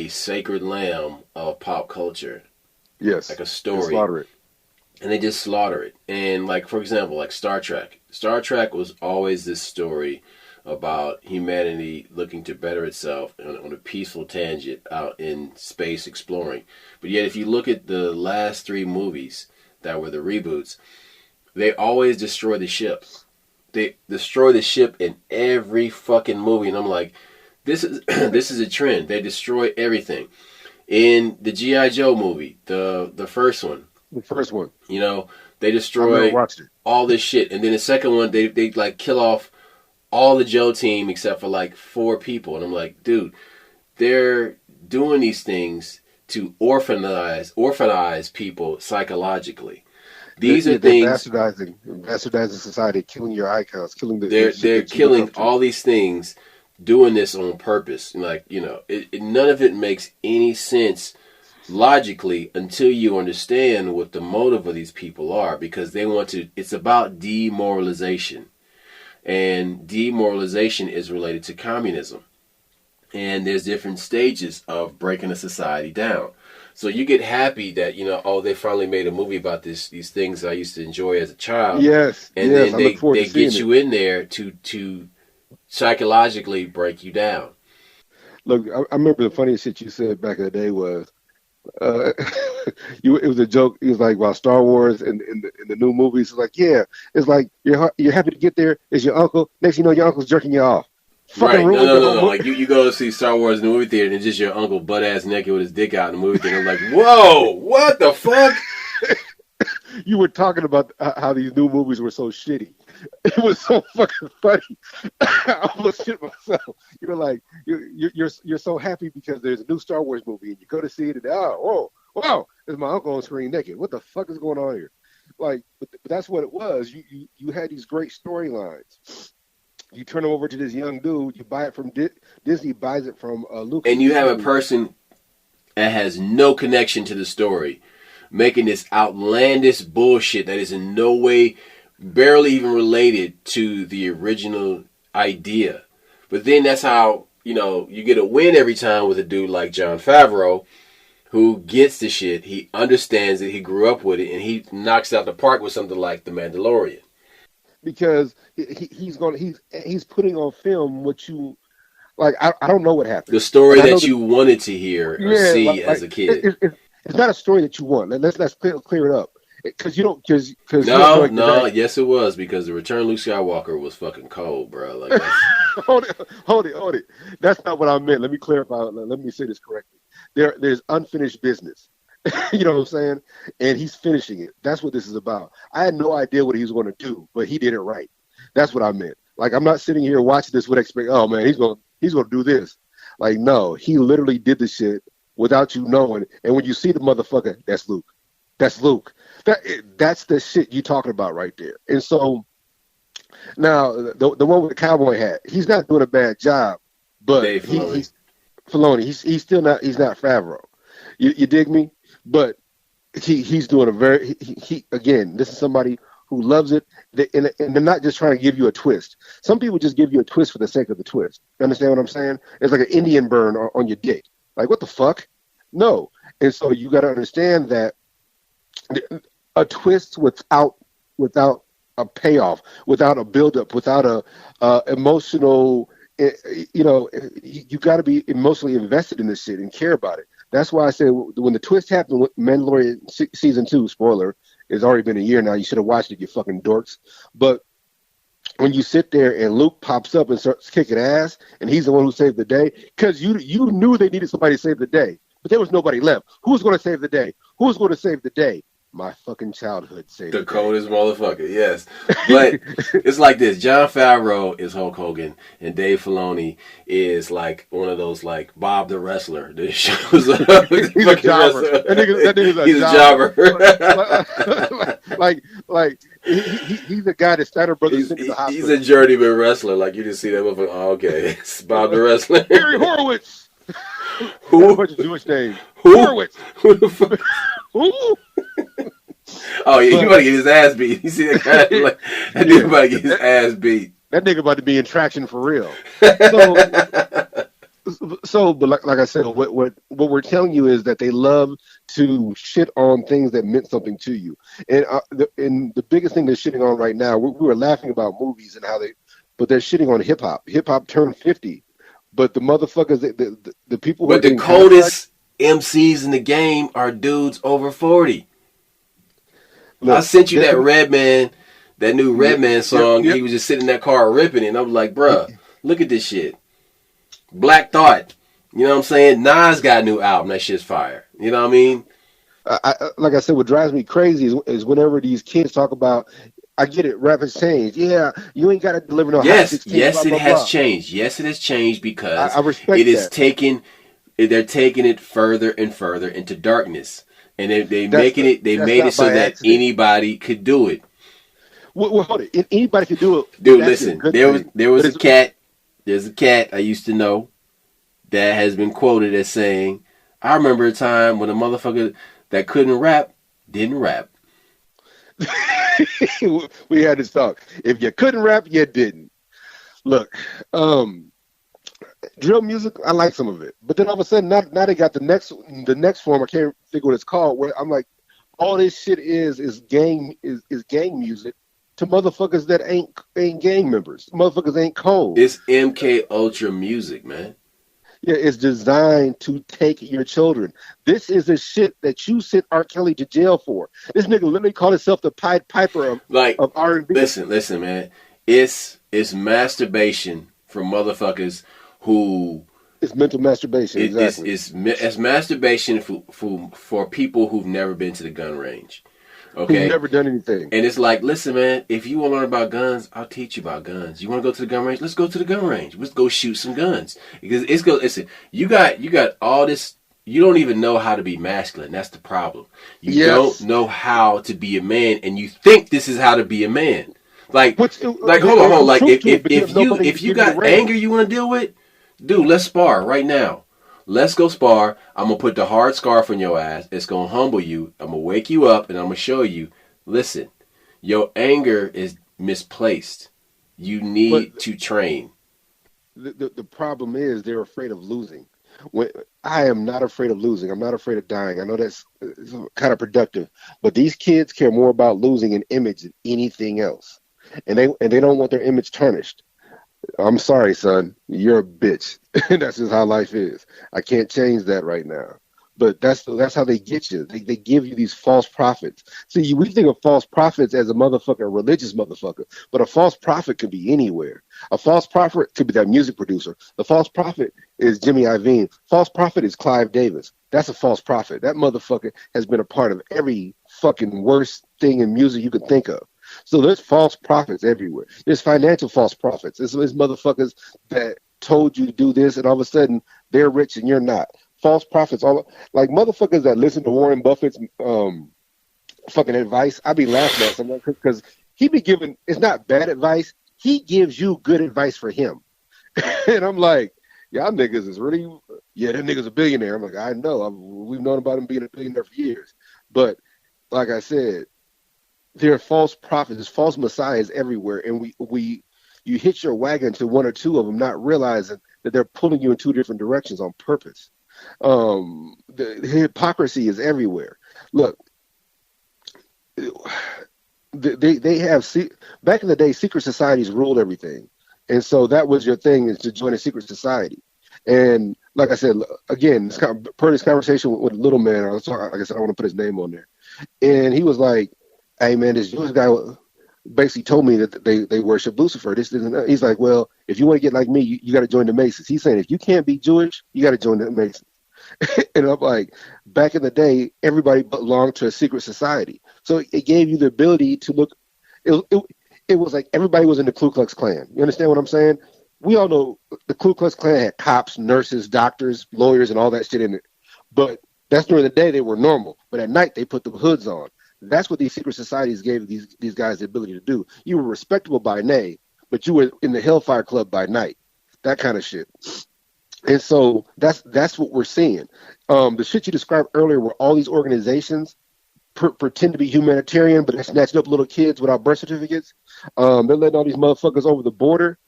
sacred lamb of pop culture. Yes. Like a story. Slaughter it. And they just slaughter it. And like, for example, like Star Trek. Star Trek was always this story about humanity looking to better itself on a peaceful tangent out in space exploring. But yet if you look at the last 3 movies that were the reboots, they always destroy the ship. They destroy the ship in every fucking movie. And I'm like, this is a trend. They destroy everything. In the G.I. Joe movie, the first one. The first one. They destroy all this shit. And then the second one, they like kill off all the Joe team except for like 4 people. And I'm like, dude, they're doing these things to orphanize people psychologically. These are things bastardizing society, killing your icons, killing they're killing all these things, doing this on purpose. Like, none of it makes any sense logically until you understand what the motive of these people are, because it's about demoralization. And demoralization is related to communism. And there's different stages of breaking a society down. So you get happy that, they finally made a movie about these things I used to enjoy as a child. Yes. And then they get you in there to psychologically break you down. Look, I remember the funniest shit you said back in the day was, it was a joke. It was like, while Star Wars and in the new movies, it's like, yeah, it's like you're happy to get there. It's your uncle. Next, you know, your uncle's jerking you off. Fucking Right. No, ruined no, the no, whole no. movie. Like you go to see Star Wars in the movie theater and it's just your uncle butt ass naked with his dick out in the movie theater. I'm like, whoa, what the fuck? You were talking about how these new movies were so shitty. It was so fucking funny. I almost shit myself. You were like, you're so happy because there's a new Star Wars movie and you go to see it and whoa, there's my uncle on screen naked. What the fuck is going on here? Like, but that's what it was. You had these great storylines. You turn them over to this young dude. You buy it from Disney, buys it from And you have a Lucasfilm. person that has no connection to the story, making this outlandish bullshit that is in no way, barely even related to the original idea. But then that's how, you get a win every time with a dude like Jon Favreau, who gets the shit, he understands it, he grew up with it, and he knocks it out the park with something like The Mandalorian. Because he's putting on film what you like. I don't know what happened, The story and I know that that you wanted to hear or yeah, see as a kid. it's not a story that you want. Let's clear it up because you don't because you No, enjoy no, that. yes it was, because the Return of Luke Skywalker was fucking cold, bro. Like that's Hold it. That's not what I meant. Let me clarify. Let me say this correctly. There's unfinished business. You know what I'm saying? And he's finishing it. That's what this is about. I had no idea what he was going to do, but he did it right. That's what I meant. Like I'm not sitting here watching this with oh man, he's going to do this. Like no, he literally did the shit without you knowing. And when you see the motherfucker, that's Luke. That's Luke. That's the shit you talking about right there. And so now the one with the cowboy hat, he's not doing a bad job, but Dave Filoni. he's Filoni. He's still not. He's not Favreau. You dig me? But he's doing a very he again. This is somebody who loves it, and they're not just trying to give you a twist. Some people just give you a twist for the sake of the twist. You understand what I'm saying? It's like an Indian burn on your dick. Like what the fuck? No. And so you got to understand that a twist without a payoff, without a buildup, without a emotional. You got to be emotionally invested in this shit and care about it. That's why I said when the twist happened with Mandalorian season 2, spoiler, it's already been a year now. You should have watched it, you fucking dorks. But when you sit there and Luke pops up and starts kicking ass, and he's the one who saved the day, because you knew they needed somebody to save the day, but there was nobody left. Who's going to save the day? Who's going to save the day? My fucking childhood saved The coldest motherfucker, yes. But it's like this. Jon Favreau is Hulk Hogan, and Dave Filoni is like one of those, like Bob the Wrestler that shows up. He's a jobber. That nigga's a He's jobber. a jobber. He's the guy that Steiner Brothers sent to the He's hospital. a journeyman wrestler. Like you just see that motherfucker. Oh, okay, it's Bob the Wrestler. Harry Horowitz. Who? That's a bunch of Jewish names. Who? Horowitz. Who the fuck? Who? Oh yeah, he about to get his ass beat. You see that guy? Like, that dude about to get his ass beat. That nigga about to be in traction for real. But like I said, what we're telling you is that they love to shit on things that meant something to you. And the biggest thing they're shitting on right now, we were laughing about movies and but they're shitting on hip hop. Hip hop turned 50, but the motherfuckers, the people. But the coldest MCs in the game are dudes over 40. Look, I sent you that Redman, that new Redman song. Yep. He was just sitting in that car ripping it. And I'm like, bruh, look at this shit. Black Thought. You know what I'm saying? Nas got a new album. That shit's fire. You know what I mean? Like I said, what drives me crazy is whenever these kids talk about, I get it, rap has changed. Yeah, you ain't got to deliver no Yes, hot 16, yes, blah, it blah, has blah. changed. Yes, it has changed because I respect it is that. they're taking it further and further into darkness. And they made it so that accident. Anybody could do it. Well, hold it. Anybody could do it. Dude, listen. There was a cat. There's a cat I used to know that has been quoted as saying, "I remember a time when a motherfucker that couldn't rap didn't rap." We had this talk. If you couldn't rap, you didn't. Look, drill music, I like some of it, but then all of a sudden, now they got the next form. I can't figure what it's called. Where I'm like, all this shit is gang music to motherfuckers that ain't gang members. Motherfuckers ain't cold. It's MK Ultra music, man. Yeah, it's designed to take your children. This is the shit that you sent R. Kelly to jail for. This nigga literally called himself the Pied Piper of R&B. Listen, man. It's masturbation from motherfuckers who It's mental masturbation, exactly. it's masturbation for people who've never been to the gun range. Who've Okay? never done anything. And it's like, listen, man, if you want to learn about guns, I'll teach you about guns. You want to go to the gun range? Let's go to the gun range. Let's go shoot some guns. Because listen, you got all this. You don't even know how to be masculine. That's the problem. You don't Yes. know how to be a man, and you think this is how to be a man. Like, Which, hold on. there's some Like, truth to it, but you if have no you money to if you give you the got anger range. you want to deal with, dude, let's spar right now. Let's go spar. I'm gonna put the hard scarf on your ass. It's gonna humble you. I'm gonna wake you up, and I'm gonna show you. Listen, your anger is misplaced. You But need to train. the problem is they're afraid of losing. When I am not afraid of losing, I'm not afraid of dying. I know that's kind of productive, but these kids care more about losing an image than anything else, and they don't want their image tarnished. I'm sorry, son. You're a bitch. That's just how life is. I can't change that right now. But that's how they get you. They give you these false prophets. See, we think of false prophets as a motherfucker, a religious motherfucker, but a false prophet could be anywhere. A false prophet could be that music producer. The false prophet is Jimmy Iovine. False prophet is Clive Davis. That's a false prophet. That motherfucker has been a part of every fucking worst thing in music you could think of. So there's false prophets everywhere. There's financial false prophets. There's motherfuckers that told you to do this, and all of a sudden they're rich and you're not. False prophets, all like motherfuckers that listen to Warren Buffett's fucking advice. I be laughing at someone because he be giving. It's not bad advice. He gives you good advice for him, and I'm like, y'all niggas is really, yeah, that nigga's a billionaire. I'm like, I know. We've known about him being a billionaire for years, but like I said, there are false prophets, there's false messiahs everywhere, and you hitch your wagon to one or two of them, not realizing that they're pulling you in two different directions on purpose. The hypocrisy is everywhere. Look, they have back in the day, secret societies ruled everything, and so that was your thing, is to join a secret society. And like I said, again, per this conversation with Little Man, like I said, I don't want to put his name on there, and he was like, hey man, this Jewish guy basically told me that they worship Lucifer. This isn't. He's like, well, if you want to get like me, you got to join the Masons. He's saying if you can't be Jewish, you got to join the Masons. And I'm like, back in the day, everybody belonged to a secret society, so it gave you the ability to look. It was like everybody was in the Ku Klux Klan. You understand what I'm saying? We all know the Ku Klux Klan had cops, nurses, doctors, lawyers, and all that shit in it. But that's during the day they were normal. But at night they put the hoods on. That's what these secret societies gave these guys the ability to do. You were respectable by day, but you were in the Hellfire Club by night. That kind of shit. And so that's what we're seeing. The shit you described earlier, where all these organizations pretend to be humanitarian, but they're snatching up little kids without birth certificates. They're letting all these motherfuckers over the border.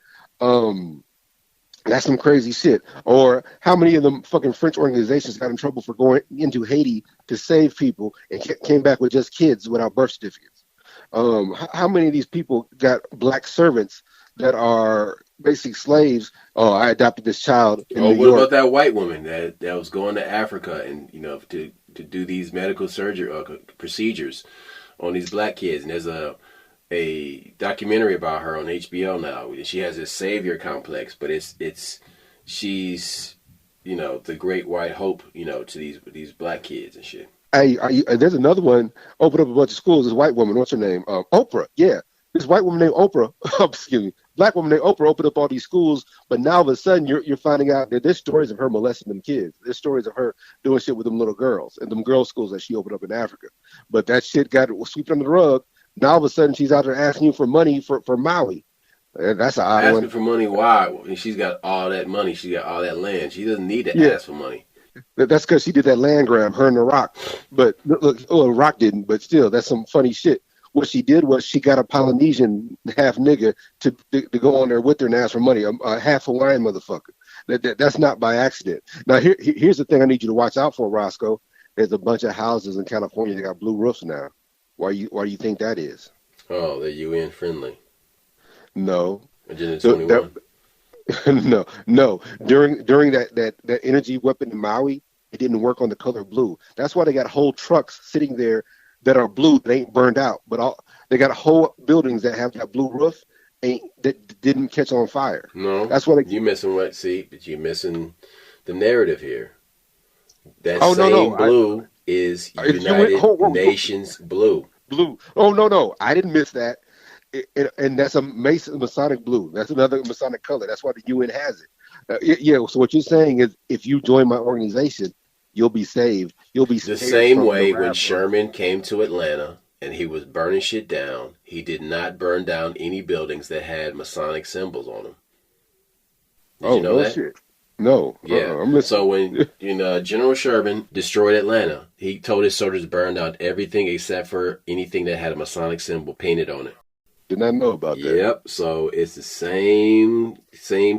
That's some crazy shit. Or how many of them fucking French organizations got in trouble for going into Haiti to save people and came back with just kids without birth certificates? How many of these people got black servants that are basic slaves? Oh, I adopted this child in New What York. about that white woman that was going to Africa and to do these medical surgery procedures on these black kids? And there's a documentary about her on HBO now. She has this savior complex, but she's the great white hope to these black kids and shit. Hey, there's another one. Opened up a bunch of schools. This white woman, what's her name? Oprah. Yeah, this white woman named Oprah. Excuse me, black woman named Oprah opened up all these schools. But now all of a sudden, you're finding out that there's stories of her molesting them kids. There's stories of her doing shit with them little girls and them girls' schools that she opened up in Africa. But that shit got swept under the rug. Now all of a sudden, she's out there asking you for money for Maui. That's an odd Asking one. for money, why? And she's got all that money. She got all that land. She doesn't need to Yeah. ask for money. That's because she did that land grab, her and The Rock. But look, Rock didn't. But still, that's some funny shit. What she did was she got a Polynesian half nigga to go on there with her and ask for money, a half Hawaiian motherfucker. That's not by accident. Now, here's the thing I need you to watch out for, Roscoe. There's a bunch of houses in California that got blue roofs now. Why do you think that is? Oh, they're UN friendly. No. Agenda 21. No. During that energy weapon in Maui, it didn't work on the color blue. That's why they got whole trucks sitting there that are blue that ain't burned out. But they got whole buildings that have that blue roof, ain't that didn't catch on fire. No, That's what. you missing what? See, but you missing the narrative here. That Oh no, no, same blue is if you went, United Nations blue. blue. Oh no, no, I didn't miss that. And that's a Masonic blue. That's another Masonic color. That's why the UN has it. Yeah. So what you're saying is, if you join my organization, you'll be saved. You'll be The saved same from the way when wrath of. Sherman came to Atlanta and he was burning shit down, he did not burn down any buildings that had Masonic symbols on them. Did you Oh know no that? shit. No. Yeah. I'm listening. So when General Sherman destroyed Atlanta, he told his soldiers to burn down everything except for anything that had a Masonic symbol painted on it. Did not know about that. Yep. So it's the same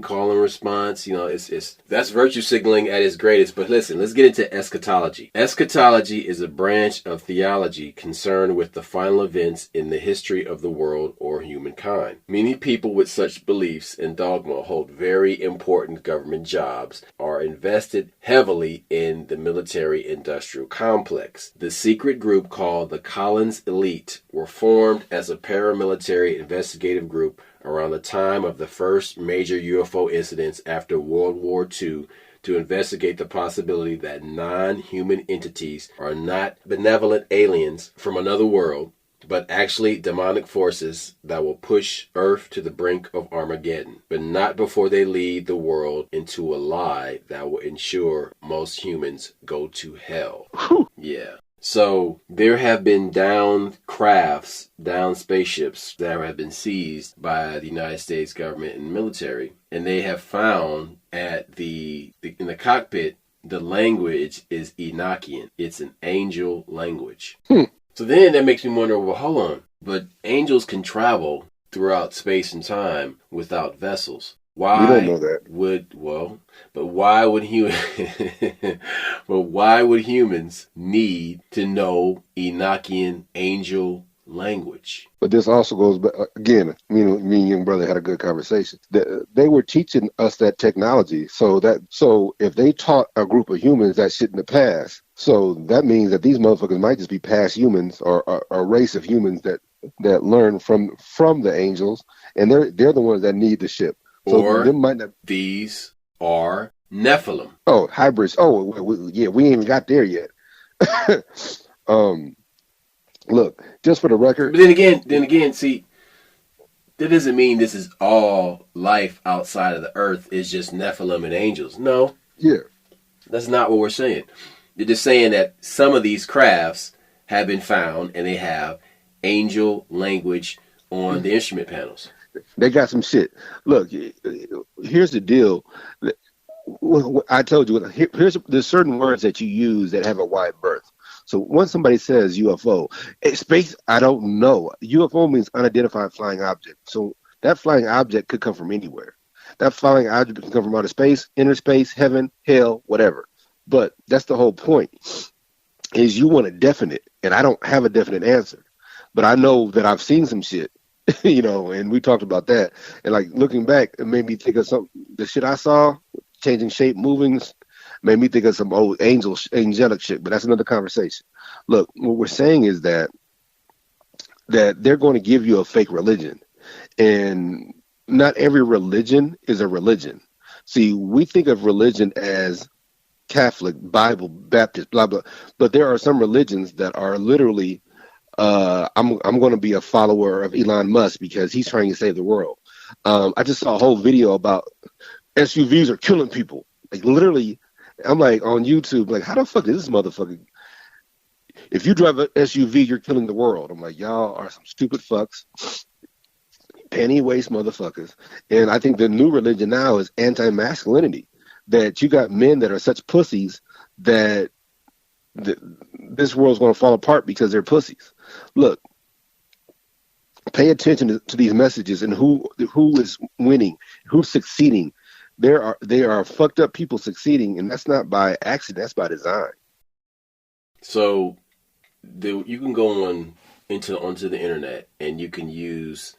call and response. It's that's virtue signaling at its greatest. But listen, let's get into eschatology. Eschatology is a branch of theology concerned with the final events in the history of the world or humankind. Many people with such beliefs and dogma hold very important government jobs, are invested heavily in the military-industrial complex. The secret group called the Collins Elite were formed as a paramilitary investigative group around the time of the first major UFO incidents after World War II to investigate the possibility that non-human entities are not benevolent aliens from another world, but actually demonic forces that will push Earth to the brink of Armageddon, but not before they lead the world into a lie that will ensure most humans go to hell. Yeah. So there have been down spaceships that have been seized by the United States government and military, and they have found in the cockpit the language is Enochian. It's an angel language. So then that makes me wonder, well, hold on, but angels can travel throughout space and time without vessels. Why We don't know that. why would humans need to know Enochian angel language? But this also goes back again. Me and young brother had a good conversation. They were teaching us that technology, so if they taught a group of humans that shit in the past, so that means that these motherfuckers might just be past humans or a race of humans that learn from the angels, and they're the ones that need the ship. So or them might not. These are Nephilim. Oh, hybrids. Oh, yeah, we ain't even got there yet. Look, just for the record. But then again, see, that doesn't mean this is all life outside of the earth is just Nephilim and angels. No. Yeah. That's not what we're saying. They're just saying that some of these crafts have been found and they have angel language on the instrument panels. They got some shit. Look, here's the deal. I told you, there's certain words that you use that have a wide berth. So when somebody says UFO, space, I don't know. UFO means unidentified flying object. So that flying object could come from anywhere. That flying object can come from outer space, inner space, heaven, hell, whatever. But that's the whole point, is you want a definite, and I don't have a definite answer. But I know that I've seen some shit. And we talked about that. And like looking back, it made me think of the shit I saw, changing shape, movings, made me think of some old angelic shit. But that's another conversation. Look, what we're saying is that they're going to give you a fake religion. And not every religion is a religion. See, we think of religion as Catholic, Bible, Baptist, blah, blah. But there are some religions that are literally I'm going to be a follower of Elon Musk because he's trying to save the world. I just saw a whole video about SUVs are killing people. Like literally, I'm like on YouTube, like how the fuck is this motherfucker? If you drive an SUV, you're killing the world. I'm like, y'all are some stupid fucks, penny waste motherfuckers. And I think the new religion now is anti-masculinity. That you got men that are such pussies that this world's going to fall apart because they're pussies. Look, pay attention to these messages and who is winning, who's succeeding. They are fucked up people succeeding, and that's not by accident. That's by design. So you can go onto the internet and you can use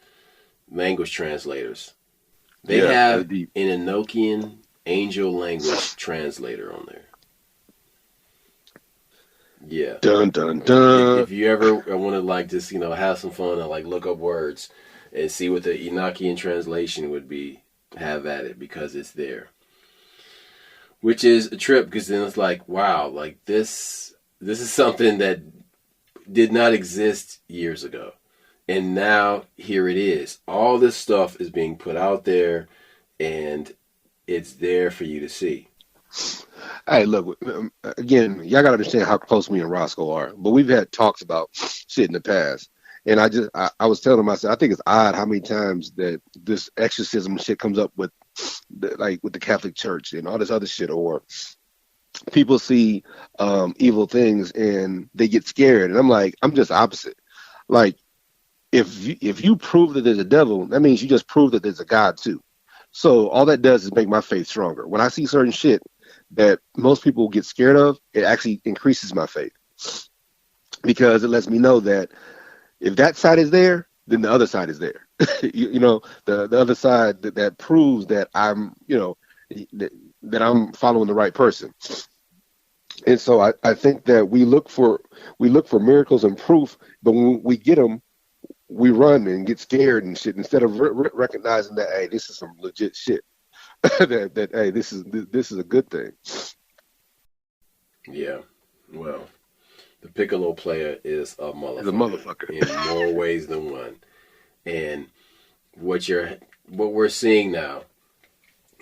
language translators. They have an Enochian angel language translator on there. Yeah. Dun dun dun. If you ever want to like just have some fun and like look up words, and see what the Enochian translation would be. Have at it, because it's there. Which is a trip, because then it's like, wow, like this is something that did not exist years ago. And now here it is. All this stuff is being put out there, and it's there for you to see. Hey, look, again, y'all got to understand how close me and Roscoe are. But we've had talks about shit in the past. And I was telling myself, I think it's odd how many times that this exorcism shit comes up with, like, with the Catholic Church and all this other shit, or people see evil things and they get scared. And I'm like, I'm just opposite. Like, if you prove that there's a devil, that means you just prove that there's a God too. So all that does is make my faith stronger. When I see certain shit that most people get scared of, it actually increases my faith, because it lets me know that if that side is there, then the other side is there. you know, the other side that proves that I'm, you know, that I'm following the right person. And so I think that we look for miracles and proof, but when we get them, we run and get scared and shit, instead of recognizing that, hey, this is some legit shit. that hey, this is a good thing. Yeah, well, the piccolo player is a motherfucker. He's a motherfucker in more ways than one. And what we're seeing now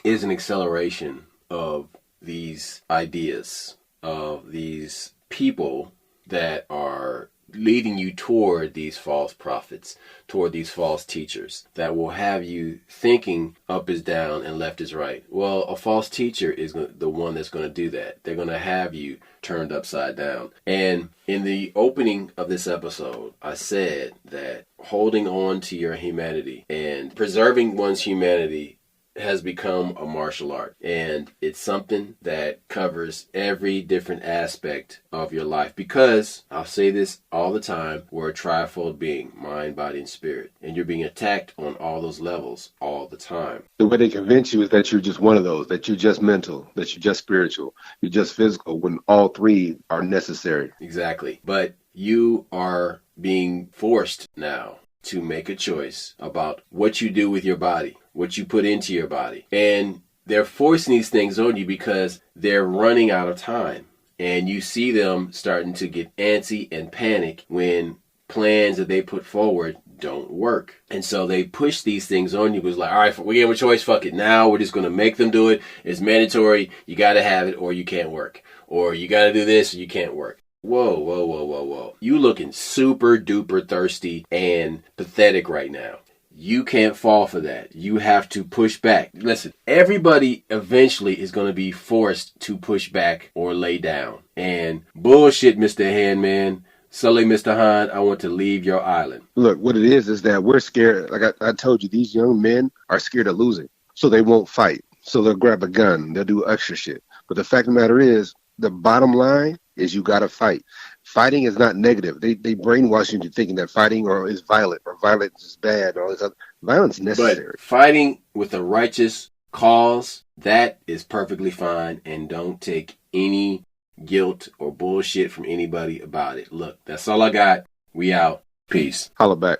is an acceleration of these ideas, of these people that are leading you toward these false prophets, toward these false teachers that will have you thinking up is down and left is right. Well, a false teacher is the one that's going to do that. They're going to have you turned upside down. And in the opening of this episode, I said that holding on to your humanity and preserving one's humanity has become a martial art, and it's something that covers every different aspect of your life, because I'll say this all the time, we're a trifold being, mind, body, and spirit, and you're being attacked on all those levels all the time. The way they convince you is that you're just one of those, that you're just mental, that you're just spiritual, you're just physical, when all three are necessary. Exactly. But you are being forced now to make a choice about what you do with your body, what you put into your body. And they're forcing these things on you because they're running out of time. And you see them starting to get antsy and panic when plans that they put forward don't work. And so they push these things on you. It was like, all right, we gave them a choice, fuck it. Now we're just going to make them do it. It's mandatory. You got to have it or you can't work. Or you got to do this or you can't work. Whoa, whoa, whoa, whoa, whoa. You looking super duper thirsty and pathetic right now. You can't fall for that. You have to push back. Listen, everybody eventually is going to be forced to push back or lay down. And bullshit, Mr. Handman. Sully, Mr. Han, I want to leave your island. Look, what it is that we're scared. Like I told you, these young men are scared of losing. So they won't fight. So they'll grab a gun. They'll do extra shit. But the fact of the matter is, the bottom line is you got to fight. Fighting is not negative. They brainwash you into thinking that fighting is violent or violence is bad. Or all this other. Violence is necessary. But fighting with a righteous cause, that is perfectly fine, and don't take any guilt or bullshit from anybody about it. Look, that's all I got. We out. Peace. Holla back.